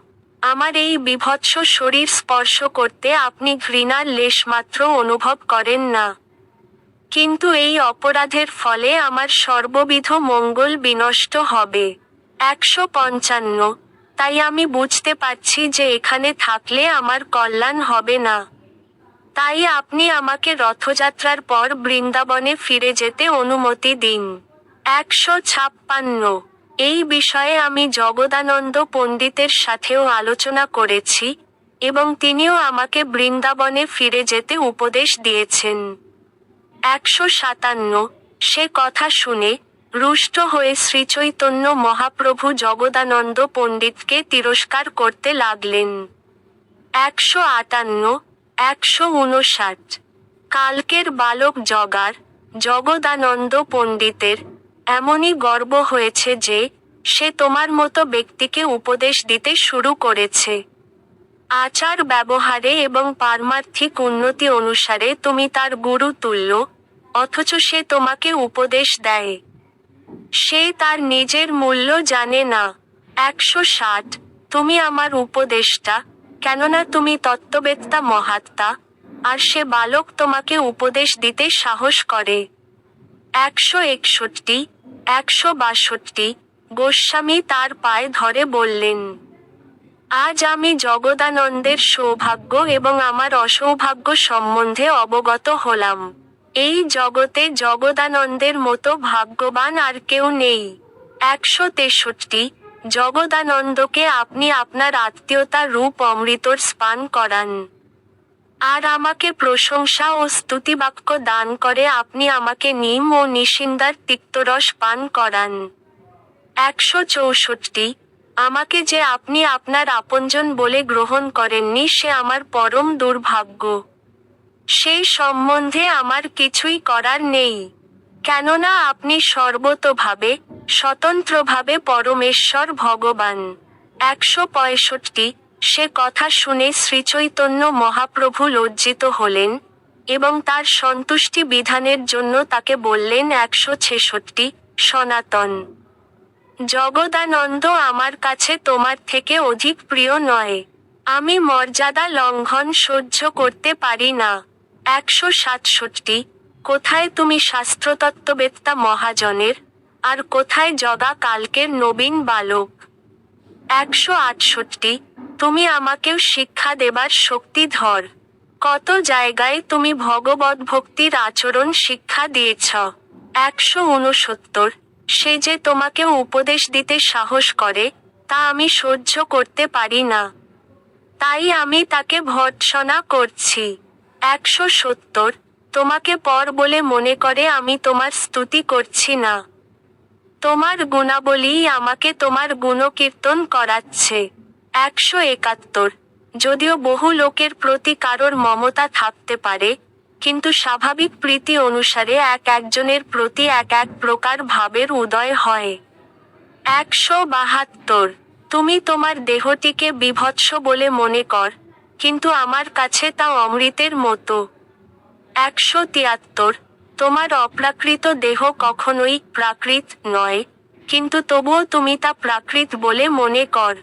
Speaker 1: আমার এই বিভৎস শরীর স্পর্শ করতে আপনি ঘৃণার লেশমাত্র অনুভব করেন না। কিন্তু এই অপরাধের ফলে আমার সর্ববিধ মঙ্গল বিনষ্ট হবে। 155। তাই আমি বুঝতে পারছি যে এখানে থাকলে আমার কল্যাণ হবে না। তাই আপনি আমাকে রথযাত্রার পর বৃন্দাবনে ফিরে যেতে অনুমতি দিন। 156। এই বিষয়ে আমি জগদানন্দ পণ্ডিতের সাথেও আলোচনা করেছি, এবং তিনিও আমাকে বৃন্দাবনে ফিরে যেতে উপদেশ দিয়েছেন। 157। সে কথা শুনে, রুষ্ট হয়ে শ্রীচৈতন্য মহাপ্রভু জগদানন্দ পণ্ডিতকে তিরস্কার করতে লাগলেন। 158। 159। কালকের বালক জগার, জগদানন্দ পণ্ডিতের, এমনই গর্ব হয়েছে যে, সে তোমার মতো ব্যক্তিকে উপদেশ দিতে শুরু করেছে। আচার ব্যবহারে এবং পারমার্থিক উন্নতি অনুসারে তুমি তার গুরু তুল্য, অথচ সে তোমাকে উপদেশ দেয়। সে তার নিজের মূল্য জানে না। 160 তুমি আমার উপদেষ্টা, কেননা তুমি তত্ত্ববেত্তা মহাত্মা, আর সে বালক তোমাকে উপদেশ দিতে সাহস করে। 161 162 গোস্বামী তার পায়ে ধরে বললেন, আজ আমি জগদানন্দের সৌভাগ্য এবং আমার অসৌভাগ্য সম্বন্ধে অবগত হলাম। এই জগতে জগদানন্দের মতো ভাগ্যবান আর কেউ নেই। 163 জগদানন্দকে আপনি আপনার আত্মীয়তা রূপ অমৃতর স্পান করান। আর আমাকে প্রশংসা ও স্তুতিবাক্য দান করে আপনি আমাকে নিম ও নিশিন্দার তিক্তরস পান করান। 164 আমাকে যে আপনি আপনার আপনজন বলে গ্রহণ করেননি সে আমার পরম দুর্ভাগ্য। সেই সম্বন্ধে আমার কিছুই করার নেই, কেননা আপনি সর্বতোভাবে, স্বতন্ত্রভাবে পরমেশ্বর ভগবান। 165 সে কথা শুনে শ্রীচৈতন্য মহাপ্রভু লজ্জিত হলেন, এবং তার সন্তুষ্টি বিধানের জন্য তাকে বললেন 166 সনাতন জগদানন্দ আমার কাছে তোমার থেকে অধিক প্রিয় নয়। আমি মর্যাদা লঙ্ঘন সহ্য করতে পারি না। 167 কোথায় তুমি শাস্ত্রতত্ত্ববেত্তা মহাজনের, আর কোথায় জগা কালকের নবীন বালক। 168 তুমি আমাকেও শিক্ষা দেবার শক্তিধর। কত জায়গায় তুমি ভগবদ্ ভক্তির আচরণ শিক্ষা দিয়েছ। 169 সে যে তোমাকেও উপদেশ দিতে সাহস করে, তা আমি সহ্য করতে পারি না। তাই আমি তাকে ভর্ৎসনা করছি। 170 তোমাকে পর বলে মনে করে আমি তোমার স্তুতি করছি না। তোমার গুণাবলীই আমাকে তোমার গুণকীর্তন করাচ্ছে। 171 যদিও বহু লোকের প্রতি কারোর মমতা থাকতে পারে, কিন্তু স্বাভাবিক প্রীতি অনুসারে এক একজনের প্রতি এক এক প্রকার ভাবের উদয় হয়। 172 তুমি তোমার দেহটিকে বীভৎস বলে মনে কর, কিন্তু আমার কাছে তা অমৃতের মতো। 173 তোমার অপ্রাকৃত দেহ কখনোই প্রাকৃত নয়, কিন্তু তবুও তুমি তা প্রাকৃত বলে মনে কর।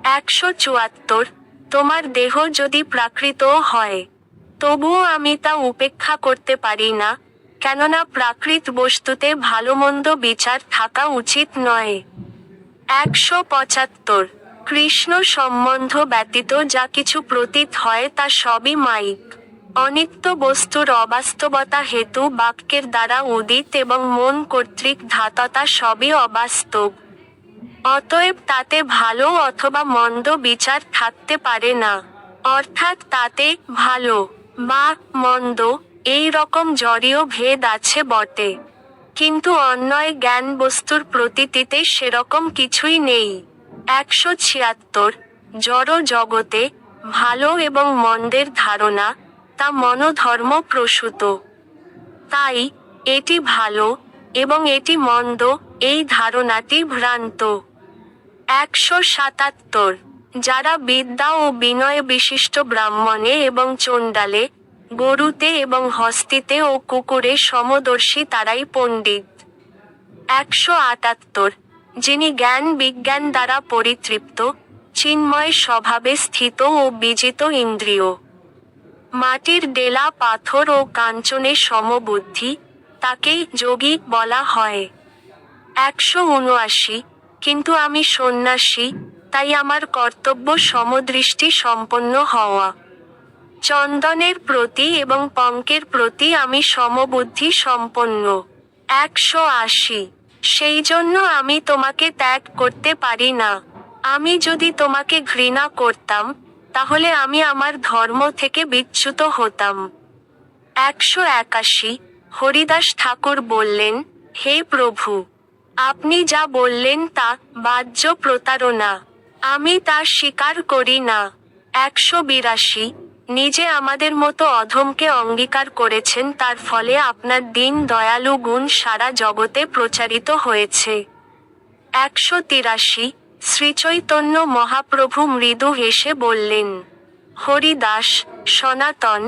Speaker 1: 174 তোমার দেহ যদি প্রাকৃতও হয়, তবুও আমি তা উপেক্ষা করতে পারি না, কেননা প্রাকৃত বস্তুতে ভালো মন্দ বিচার থাকা উচিত নয়। 175 কৃষ্ণ সম্বন্ধ ব্যতীত যা কিছু প্রতীত হয় তা সবই মায়িক। অনিত্য বস্তুর অবাস্তবতা হেতু বাক্যের দ্বারা উদিত এবং মন কর্তৃক ধাততা সবই অবাস্তব। অতএব তাতে ভালো অথবা মন্দ বিচার থাকতে পারে না, অর্থাৎ তাতে ভালো বা মন্দ এই রকম জড়ীয় ভেদ আছে বটে, কিন্তু অন্যয় জ্ঞান বস্তুর প্রতীতিতে সেরকম কিছুই নেই। 176 জড় জগতে ভালো এবং মন্দের ধারণা, তা মনোধর্ম প্রসূত। তাই এটি ভালো এবং এটি মন্দ এই ধারণাটি ভ্রান্ত। 177 যারা বিদ্যা ও বিনয় বিশিষ্ট ব্রাহ্মণে এবং চণ্ডালে, গরুতে এবং হস্তিতে ও কুকুরে সমদর্শী তারাই পণ্ডিত। 178 যিনি জ্ঞান বিজ্ঞান দ্বারা পরিতৃপ্ত, চিন্ময় স্বভাবে স্থিত ও বিজিত ইন্দ্রিয়, মাটির ডেলা পাথর ও কাঞ্চনে সমবুদ্ধি, তাকেই যোগী বলা হয়। 179 কিন্তু আমি সন্ন্যাসী, তাই আমার কর্তব্য সমদৃষ্টি সম্পন্ন হওয়া। চন্দনের প্রতি এবং পঙ্কের প্রতি আমি সমবুদ্ধি সম্পন্ন। 180 সেই জন্য আমি তোমাকে ত্যাগ করতে পারি না। আমি যদি তোমাকে ঘৃণা করতাম, তাহলে আমি আমার ধর্ম থেকে বিচ্যুত হতাম। 181 হরিদাস ঠাকুর বললেন, হে প্রভু, আপনি যা বললেন তা বাহ্য প্রতারণা, আমি তা স্বীকার করি না। 182 নিজে আমাদের মতো অধমকে অঙ্গীকার করেছেন, তার ফলে আপনার দীন দয়ালু গুণ সারা জগতে প্রচারিত হয়েছে। 183 শ্রীচৈতন্য মহাপ্রভু মৃদু হেসে বললেন, হরিদাস, সনাতন,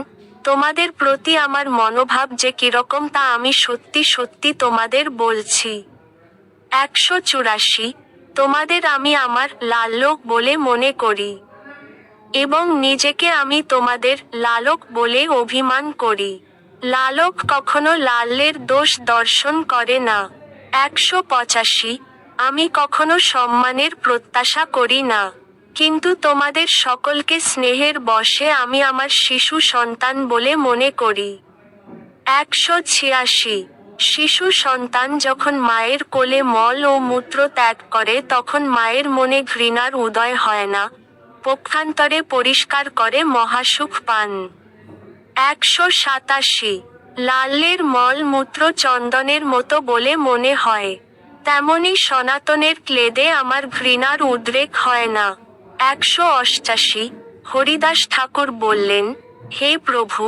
Speaker 1: তোমাদের প্রতি আমার মনোভাব যে কিরকম তা আমি সত্যি সত্যি তোমাদের বলছি। 184 তোমাদের আমি আমার লালক বলে মনে করি এবং নিজেকে আমি তোমাদের লালক বলে অভিমান করি। লালক কখনো লালের দোষ দর্শন করে না। 185 আমি কখনো সম্মানের প্রত্যাশা করি না, কিন্তু তোমাদের সকলকে স্নেহের বশে আমি আমার শিশু সন্তান বলে মনে করি। 186 শিশু সন্তান যখন মায়ের কোলে মল ও মূত্র ত্যাগ করে তখন মায়ের মনে ঘৃণার উদয় হয় না, পক্ষান্তরে পরিষ্কার করে মহাসুখ পান। 187 লালের মল মূত্র চন্দনের মতো বলে মনে হয়, তেমনি সনাতনের ক্লেদে আমার ঘৃণার উদ্রেক হয় না। 188 হরিদাস ঠাকুর বললেন, হে প্রভু,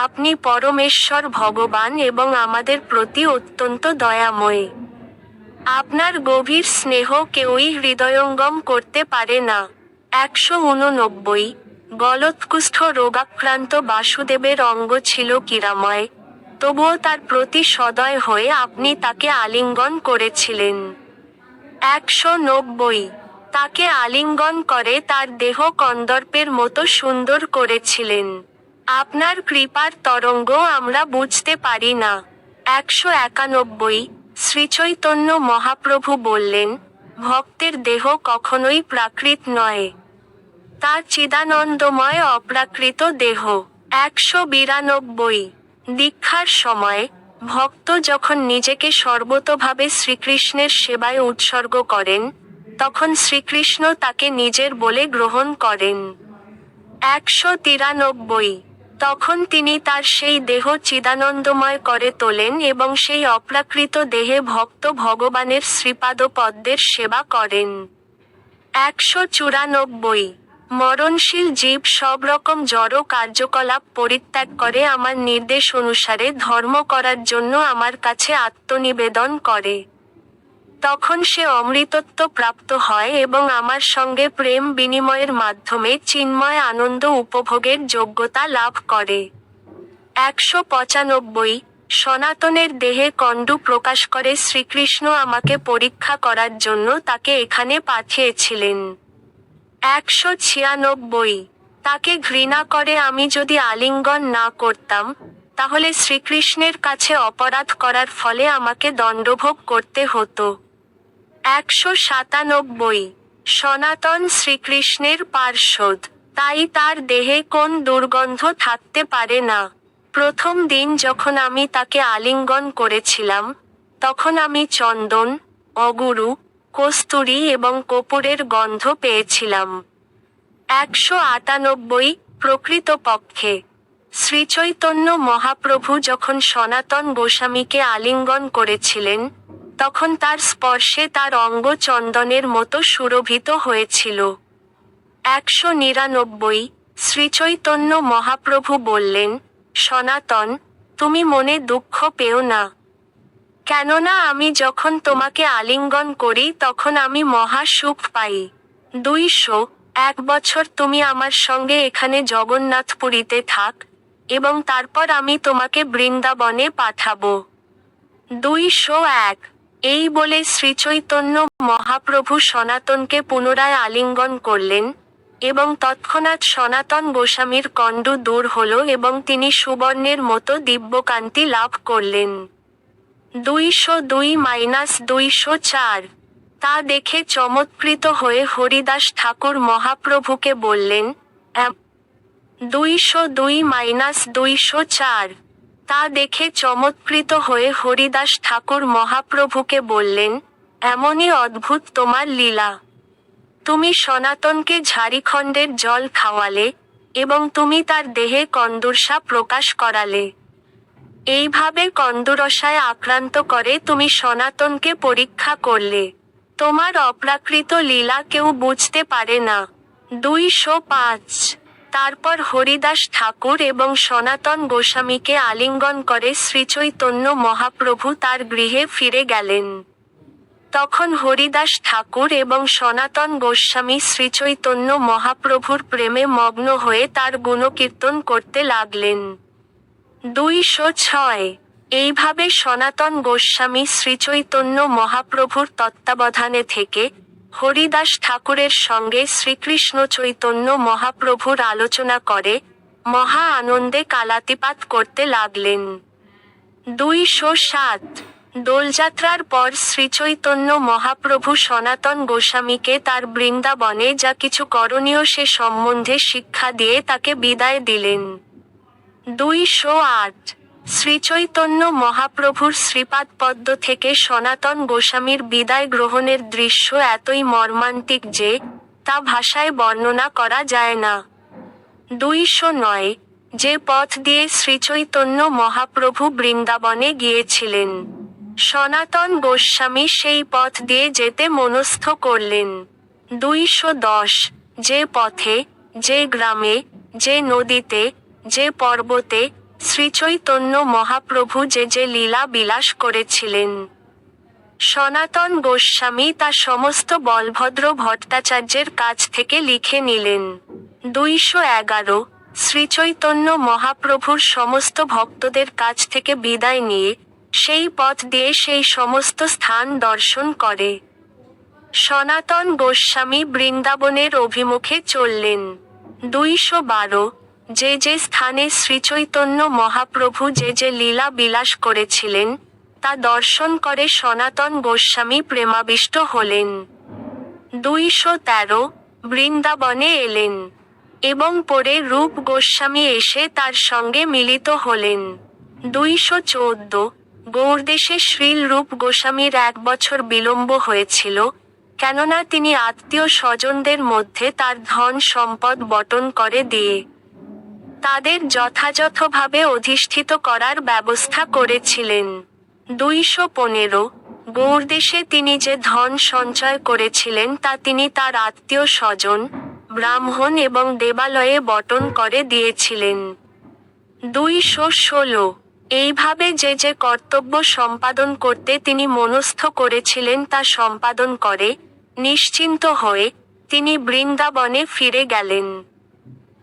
Speaker 1: আপনি পরমেশ্বর ভগবান এবং আমাদের প্রতি অত্যন্ত দয়াময়। আপনার গভীর স্নেহ কেউই হৃদয়ঙ্গম করতে পারে না। 189 গলৎকুষ্ঠ রোগাক্রান্ত বাসুদেবের অঙ্গ ছিল কিরাময়, তবুও তার প্রতি সদয় হয়ে আপনি তাকে আলিঙ্গন করেছিলেন। 190 তাকে আলিঙ্গন করে তার দেহ কন্দর্পের মতো সুন্দর করেছিলেন। আপনার কৃপার তরঙ্গ আমরা বুঝতে পারি না। 191 শ্রীচৈতন্য মহাপ্রভু বললেন, ভক্তের দেহ কখনোই প্রাকৃত নয়, তার চিদানন্দময় অপ্রাকৃত দেহ। 192 দীক্ষার সময় ভক্ত যখন নিজেকে সর্বতোভাবে শ্রীকৃষ্ণের সেবায় উৎসর্গ করেন, তখন শ্রীকৃষ্ণ তাকে নিজের বলে গ্রহণ করেন। 193 তখন তিনি তার সেই দেহ চিদানন্দময় করে তোলেন এবং সেই অপ্রাকৃত দেহে ভক্ত ভগবানের শ্রীপাদ পদ্মের সেবা করেন। 194 মরণশীল জীব সব রকম জড় কার্যকলাপ পরিত্যাগ করে আমার নির্দেশ অনুসারে ধর্ম করার জন্য আমার কাছে আত্মনিবেদন করে। তখন সে অমৃতত্ব প্রাপ্ত হয় এবং আমার সঙ্গে প্রেম বিনিময়ের মাধ্যমে চিন্ময় আনন্দ উপভোগের যোগ্যতা লাভ করে। 195 সনাতনের দেহে কণ্ডু প্রকাশ করে শ্রীকৃষ্ণ আমাকে পরীক্ষা করার জন্য তাকে এখানে পাঠিয়েছিলেন। 196 তাকে ঘৃণা করে আমি যদি আলিঙ্গন না করতাম, তাহলে শ্রীকৃষ্ণের কাছে অপরাধ করার ফলে আমাকে দণ্ডভোগ করতে হতো। 197 সনাতন শ্রীকৃষ্ণের পার্ষদ, তাই তার দেহে কোন দুর্গন্ধ থাকতে পারে না। প্রথম দিন যখন আমি তাকে আলিঙ্গন করেছিলাম, তখন আমি চন্দন, অগুরু, কস্তুরী এবং কর্পূরের গন্ধ পেয়েছিলাম। 198 প্রকৃতপক্ষে শ্রীচৈতন্য মহাপ্রভু যখন সনাতন গোস্বামীকে আলিঙ্গন করেছিলেন, তখন তার স্পর্শে তার অঙ্গ চন্দনের মতো সুরভিত হয়েছিল। 199 শ্রীচৈতন্য মহাপ্রভু বললেন, সনাতন, তুমি মনে দুঃখ পেও না, কেননা আমি যখন তোমাকে আলিঙ্গন করি তখন আমি মহা সুখ পাই। 201 বছর তুমি আমার সঙ্গে এখানে জগন্নাথপুরীতে থাক, এবং তারপর আমি তোমাকে বৃন্দাবনে পাঠাবো। 201 এই বলে শ্রীচৈতন্য মহাপ্রভু সনাতনকে পুনরায় আলিঙ্গন করলেন, এবং তৎক্ষণাৎ সনাতন গোস্বামীর কণ্ডু দূর হল এবং তিনি সুবর্ণের মতো দিব্যকান্তি লাভ করলেন। 202-204 তা দেখে চমৎকৃত হয়ে হরিদাস ঠাকুর মহাপ্রভুকে বললেন, 202-204 তা দেখে চমৎকৃত হয়ে হরিদাস ঠাকুর মহাপ্রভুকে বললেন, এমনই অদ্ভুত তোমার লীলা। তুমি সনাতনকে ঝাড়িখণ্ডের জল খাওয়ালে, এবং তুমি তার দেহে কন্দুরসা প্রকাশ করালে। এইভাবে কন্দুরসায় আক্রান্ত করে তুমি সনাতনকে পরীক্ষা করলে। তোমার অপ্রাকৃত লীলা কেউ বুঝতে পারে না। 205 তারপর হরিদাস ঠাকুর এবং সনাতন গোস্বামীকে আলিঙ্গন করে শ্রীচৈতন্য মহাপ্রভু তার গৃহে ফিরে গেলেন। তখন হরিদাস ঠাকুর এবং সনাতন গোস্বামী শ্রীচৈতন্য মহাপ্রভুর প্রেমে মগ্ন হয়ে তার গুণকীর্তন করতে লাগলেন। 206 এইভাবে সনাতন গোস্বামী শ্রীচৈতন্য মহাপ্রভুর তত্ত্বাবধানে থেকে হরিদাস ঠাকুরের সঙ্গে শ্রীকৃষ্ণ চৈতন্য মহাপ্রভুর আলোচনা করে মহা আনন্দে কালাতিপাত করতে লাগলেন। 207 দোলযাত্রার পর শ্রীচৈতন্য মহাপ্রভু সনাতন গোস্বামীকে তার বৃন্দাবনে যা কিছু করণীয় সে সম্বন্ধে শিক্ষা দিয়ে তাকে বিদায় দিলেন। 208 শ্রীচৈতন্য মহাপ্রভুর শ্রীপাদপদ্ম থেকে সনাতন গোস্বামীর বিদায় গ্রহণের দৃশ্য এতই মর্মান্তিক যে তা ভাষায় বর্ণনা করা যায় না। 209 যে পথ দিয়ে শ্রীচৈতন্য মহাপ্রভু বৃন্দাবনে গিয়েছিলেন, সনাতন গোস্বামী সেই পথ দিয়ে যেতে মনস্থ করলেন। 210 যে পথে, যে গ্রামে, যে নদীতে, যে পর্বতে শ্রীচৈতন্য মহাপ্রভু যে যে লীলা বিলাস করেছিলেন, সনাতন গোস্বামী তা সমস্ত বলভদ্র ভট্টাচার্যের কাছ থেকে লিখে নিলেন। 211 শ্রীচৈতন্য মহাপ্রভুর সমস্ত ভক্তদের কাছ থেকে বিদায় নিয়ে সেই পথ দিয়ে সেই সমস্ত স্থান দর্শন করে সনাতন গোস্বামী বৃন্দাবনের অভিমুখে চললেন। 212 যে যে স্থানে শ্রীচৈতন্য মহাপ্রভু যে যে লীলা বিলাস করেছিলেন তা দর্শন করে সনাতন গোস্বামী প্রেমাবিষ্ট হলেন। 213 বৃন্দাবনে এলেন এবং পরে রূপ গোস্বামী এসে তার সঙ্গে মিলিত হলেন। 214 গৌড়দেশে শ্রীল রূপ গোস্বামীর 1 বছর বিলম্ব হয়েছিল, কেননা তিনি আত্মীয় স্বজনদের মধ্যে তার ধন সম্পদ বণ্টন করে দিয়ে তাদের যথাযথভাবে অধিষ্ঠিত করার ব্যবস্থা করেছিলেন। 215 গৌড়দেশে তিনি যে ধন সঞ্চয় করেছিলেন তা তিনি তার আত্মীয় স্বজন, ব্রাহ্মণ এবং দেবালয়ে বণ্টন করে দিয়েছিলেন। 216 এইভাবে যে যে কর্তব্য সম্পাদন করতে তিনি মনস্থ করেছিলেন তা সম্পাদন করে নিশ্চিন্ত হয়ে তিনি বৃন্দাবনে ফিরে গেলেন।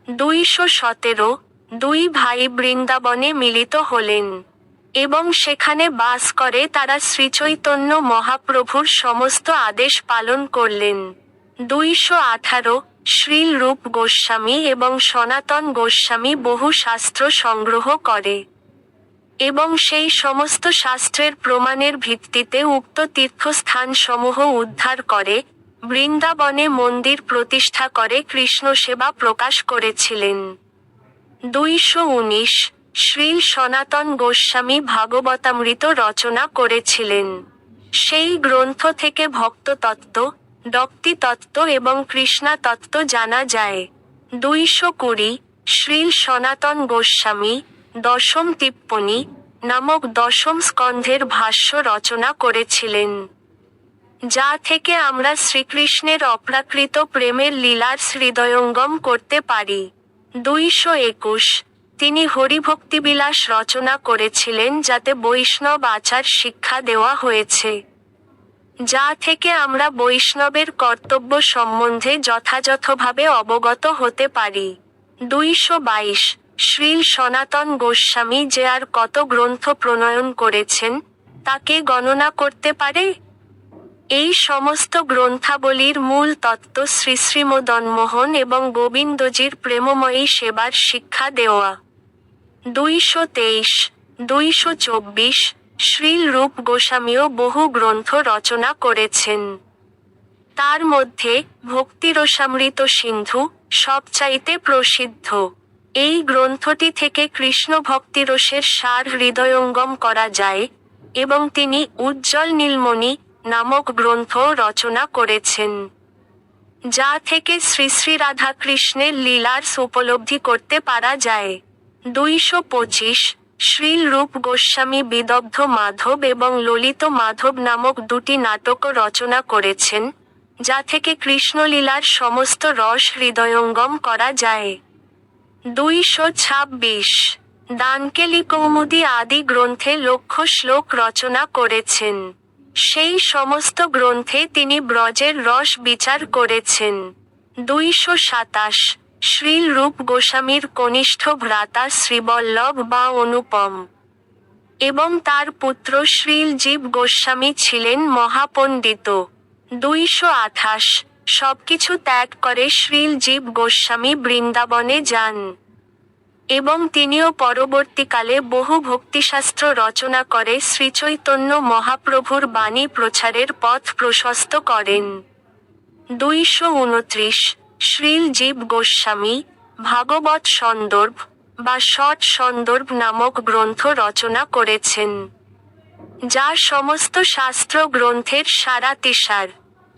Speaker 1: 217 দুই ভাই বৃন্দাবনে মিলিত হলেন এবং সেখানে বাস করে তারা শ্রীচৈতন্য মহাপ্রভুর সমস্ত আদেশ পালন করলেন। 218 শ্রীল রূপ গোস্বামী এবং সনাতন গোস্বামী বহু শাস্ত্র সংগ্রহ করে এবং সেই সমস্ত শাস্ত্রের প্রমাণের ভিত্তিতে উক্ত তীর্থস্থানসমূহ উদ্ধার করে বৃন্দাবনে মন্দির প্রতিষ্ঠা করে কৃষ্ণ সেবা প্রকাশ করেছিলেন। 219 শ্রীল সনাতন গোস্বামী ভাগবতামৃত রচনা করেছিলেন। সেই গ্রন্থ থেকে ভক্ততত্ত্ব, ভক্তিতত্ত্ব এবং কৃষ্ণতত্ত্ব জানা যায়। 220 শ্রীল সনাতন গোস্বামী দশম টিপ্পনী নামক দশম স্কন্ধের ভাষ্য রচনা করেছিলেন, যা থেকে আমরা শ্রীকৃষ্ণের অপ্রাকৃত প্রেমের লীলার হৃদয়ঙ্গম করতে পারি। 221 তিনি হরিভক্তিবিলাস রচনা করেছিলেন যাতে বৈষ্ণব আচার শিক্ষা দেওয়া হয়েছে, যা থেকে আমরা বৈষ্ণবের কর্তব্য সম্বন্ধে যথাযথভাবে অবগত হতে পারি। 222 শ্রীল সনাতন গোস্বামী যে আর কত গ্রন্থ প্রণয়ন করেছেন তাকে গণনা করতে পারে? এই সমস্ত গ্রন্থাবলীর মূল তত্ত্ব শ্রী শ্রীমদনমোহন এবং গোবিন্দজির প্রেমময়ী সেবার শিক্ষা দেওয়া। 223 224 শ্রীল রূপ গোস্বামীও বহু গ্রন্থ রচনা করেছেন। তার মধ্যে ভক্তিরসামৃত সিন্ধু সবচাইতে প্রসিদ্ধ। এই গ্রন্থটি থেকে কৃষ্ণ ভক্তিরসের সার হৃদয়ঙ্গম করা যায় এবং তিনি উজ্জ্বল নীলমণি নামক গ্রন্থ রচনা করেছেন, যা থেকে শ্রী শ্রী রাধাকৃষ্ণের লীলার উপলব্ধি করতে পারা যায়। 225 শ্রীল রূপ গোস্বামী বিদগ্ধ মাধব এবং ললিত মাধব নামক দুটি নাটকও রচনা করেছেন, যা থেকে কৃষ্ণলীলার সমস্ত রস হৃদয়ঙ্গম করা যায়। 226 দানকেলি কৌমুদী আদি গ্রন্থে লক্ষ শ্লোক রচনা করেছেন। সেই সমস্ত গ্রন্থে তিনি ব্রজের রস বিচার করেছেন। 227 শ্রীল রূপ গোস্বামীর কনিষ্ঠ ভ্রাতা শ্রীবল্লভ বা অনুপম এবং তার পুত্র শ্রীল জীব গোস্বামী ছিলেন মহাপণ্ডিত। 228 সবকিছু ত্যাগ করে শ্রীল জীব গোস্বামী বৃন্দাবনে যান এবং তিনিও পরবর্তীকালে বহু ভক্তিশাস্ত্র রচনা করে শ্রীচৈতন্য মহাপ্রভুর বাণী প্রচারের পথ প্রশস্ত করেন। 229 শ্রীল জীব গোস্বামী ভাগবত সন্দর্ভ বা ষট সন্দর্ভ নামক গ্রন্থ রচনা করেছেন, যা সমস্ত শাস্ত্র গ্রন্থের সারাতিসার।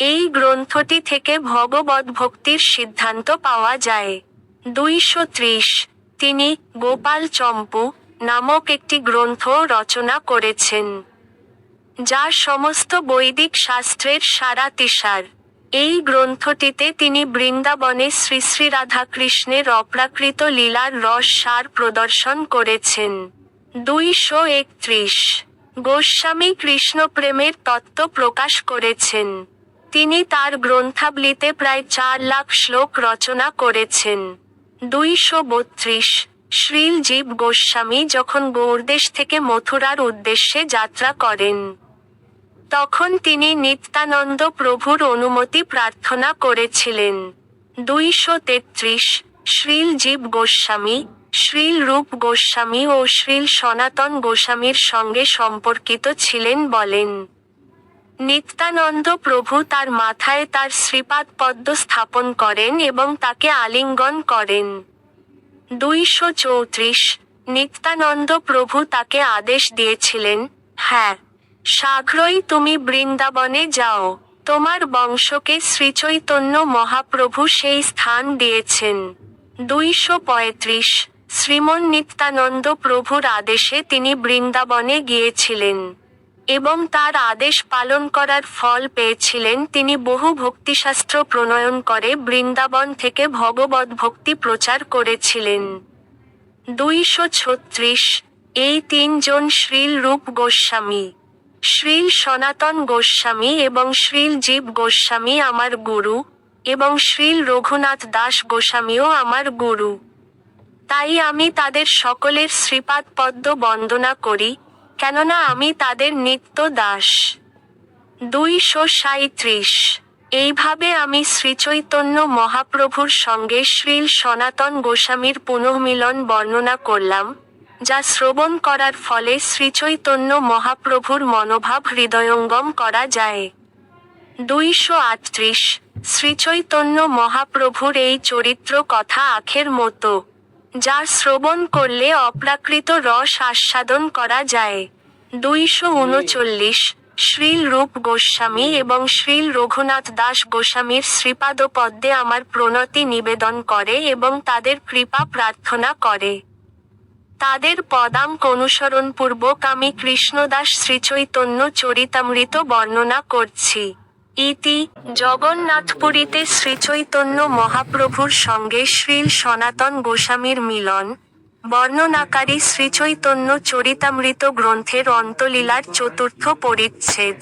Speaker 1: এই গ্রন্থটি থেকে ভগবদ্ভক্তির সিদ্ধান্ত পাওয়া যায়। 230 তিনি গোপাল চম্পু নামক একটি গ্রন্থ রচনা করেছেন, যা সমস্ত বৈদিক শাস্ত্রের সারাতিসার। এই গ্রন্থটিতে তিনি বৃন্দাবনে শ্রী শ্রী রাধাকৃষ্ণের অপ্রাকৃত লীলার রস সার প্রদর্শন করেছেন। 231 গোস্বামী কৃষ্ণপ্রেমের তত্ত্ব প্রকাশ করেছেন। তিনি তার গ্রন্থাবলীতে প্রায় 4 লাখ শ্লোক রচনা করেছেন। 232 শ্রীল জীব গোস্বামী যখন গৌড়দেশ থেকে মথুরার উদ্দেশ্যে যাত্রা করেন, তখন তিনি নিত্যানন্দ প্রভুর অনুমতি প্রার্থনা করেছিলেন। 233 শ্রীল জীব গোস্বামী শ্রীল রূপ গোস্বামী ও শ্রীল সনাতন গোস্বামীর সঙ্গে সম্পর্কিত ছিলেন বলেন। নিত্যানন্দ প্রভু তার মাথায় তার শ্রীপাদ পদ্ম স্থাপন করেন এবং তাকে আলিঙ্গন করেন। 234 নিত্যানন্দ প্রভু তাকে আদেশ দিয়েছিলেন, হ্যাঁ, শীঘ্রই তুমি বৃন্দাবনে যাও, তোমার বংশকে শ্রীচৈতন্য মহাপ্রভু সেই স্থান দিয়েছেন। 235 শ্রীমন নিত্যানন্দ প্রভুর আদেশে তিনি বৃন্দাবনে গিয়েছিলেন এবং তার আদেশ পালন করার ফল পেয়েছিলেন। তিনি বহু ভক্তিশাস্ত্র প্রণয়ন করে বৃন্দাবন থেকে ভগবদ্ভক্তি প্রচার করেছিলেন। 236 এই 3 জন শ্রীল রূপ গোস্বামী, শ্রীল সনাতন গোস্বামী এবং শ্রীল জীব গোস্বামী আমার গুরু, এবং শ্রীল রঘুনাথ দাস গোস্বামীও আমার গুরু। তাই আমি তাদের সকলের শ্রীপাদ পদ্ম বন্দনা করি, কেননা আমি তাদের নিত্য দাস। 237 এইভাবে আমি শ্রীচৈতন্য মহাপ্রভুর সঙ্গে শ্রীল সনাতন গোস্বামীর পুনঃমিলন বর্ণনা করলাম, যা শ্রবণ করার ফলে শ্রীচৈতন্য মহাপ্রভুর মনোভাব হৃদয়ঙ্গম করা যায়। 238 শ্রীচৈতন্য মহাপ্রভুর এই চরিত্র কথা আখের মতো, যা শ্রবণ করলে অপ্রাকৃত রস আস্বাদন করা যায়। 239 শ্রীল রূপ গোস্বামী এবং শ্রীল রঘুনাথ দাস গোস্বামীর শ্রীপাদপদ্মে আমার প্রণতি নিবেদন করে এবং তাদের কৃপা প্রার্থনা করে। তাদের পদাঙ্ক অনুসরণপূর্বক আমি কৃষ্ণদাস শ্রীচৈতন্য চরিতামৃত বর্ণনা করছি। ইতি জগন্নাথপুরীতে শ্রীচৈতন্য মহাপ্রভুর সঙ্গে শ্রীল সনাতন গোস্বামীর মিলন বর্ণনাকারী শ্রীচৈতন্য চরিতামৃত গ্রন্থের অন্তলীলার 4র্থ পরিচ্ছেদ।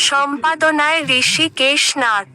Speaker 1: সম্পাদনায় ঋষিকেশ নাথ।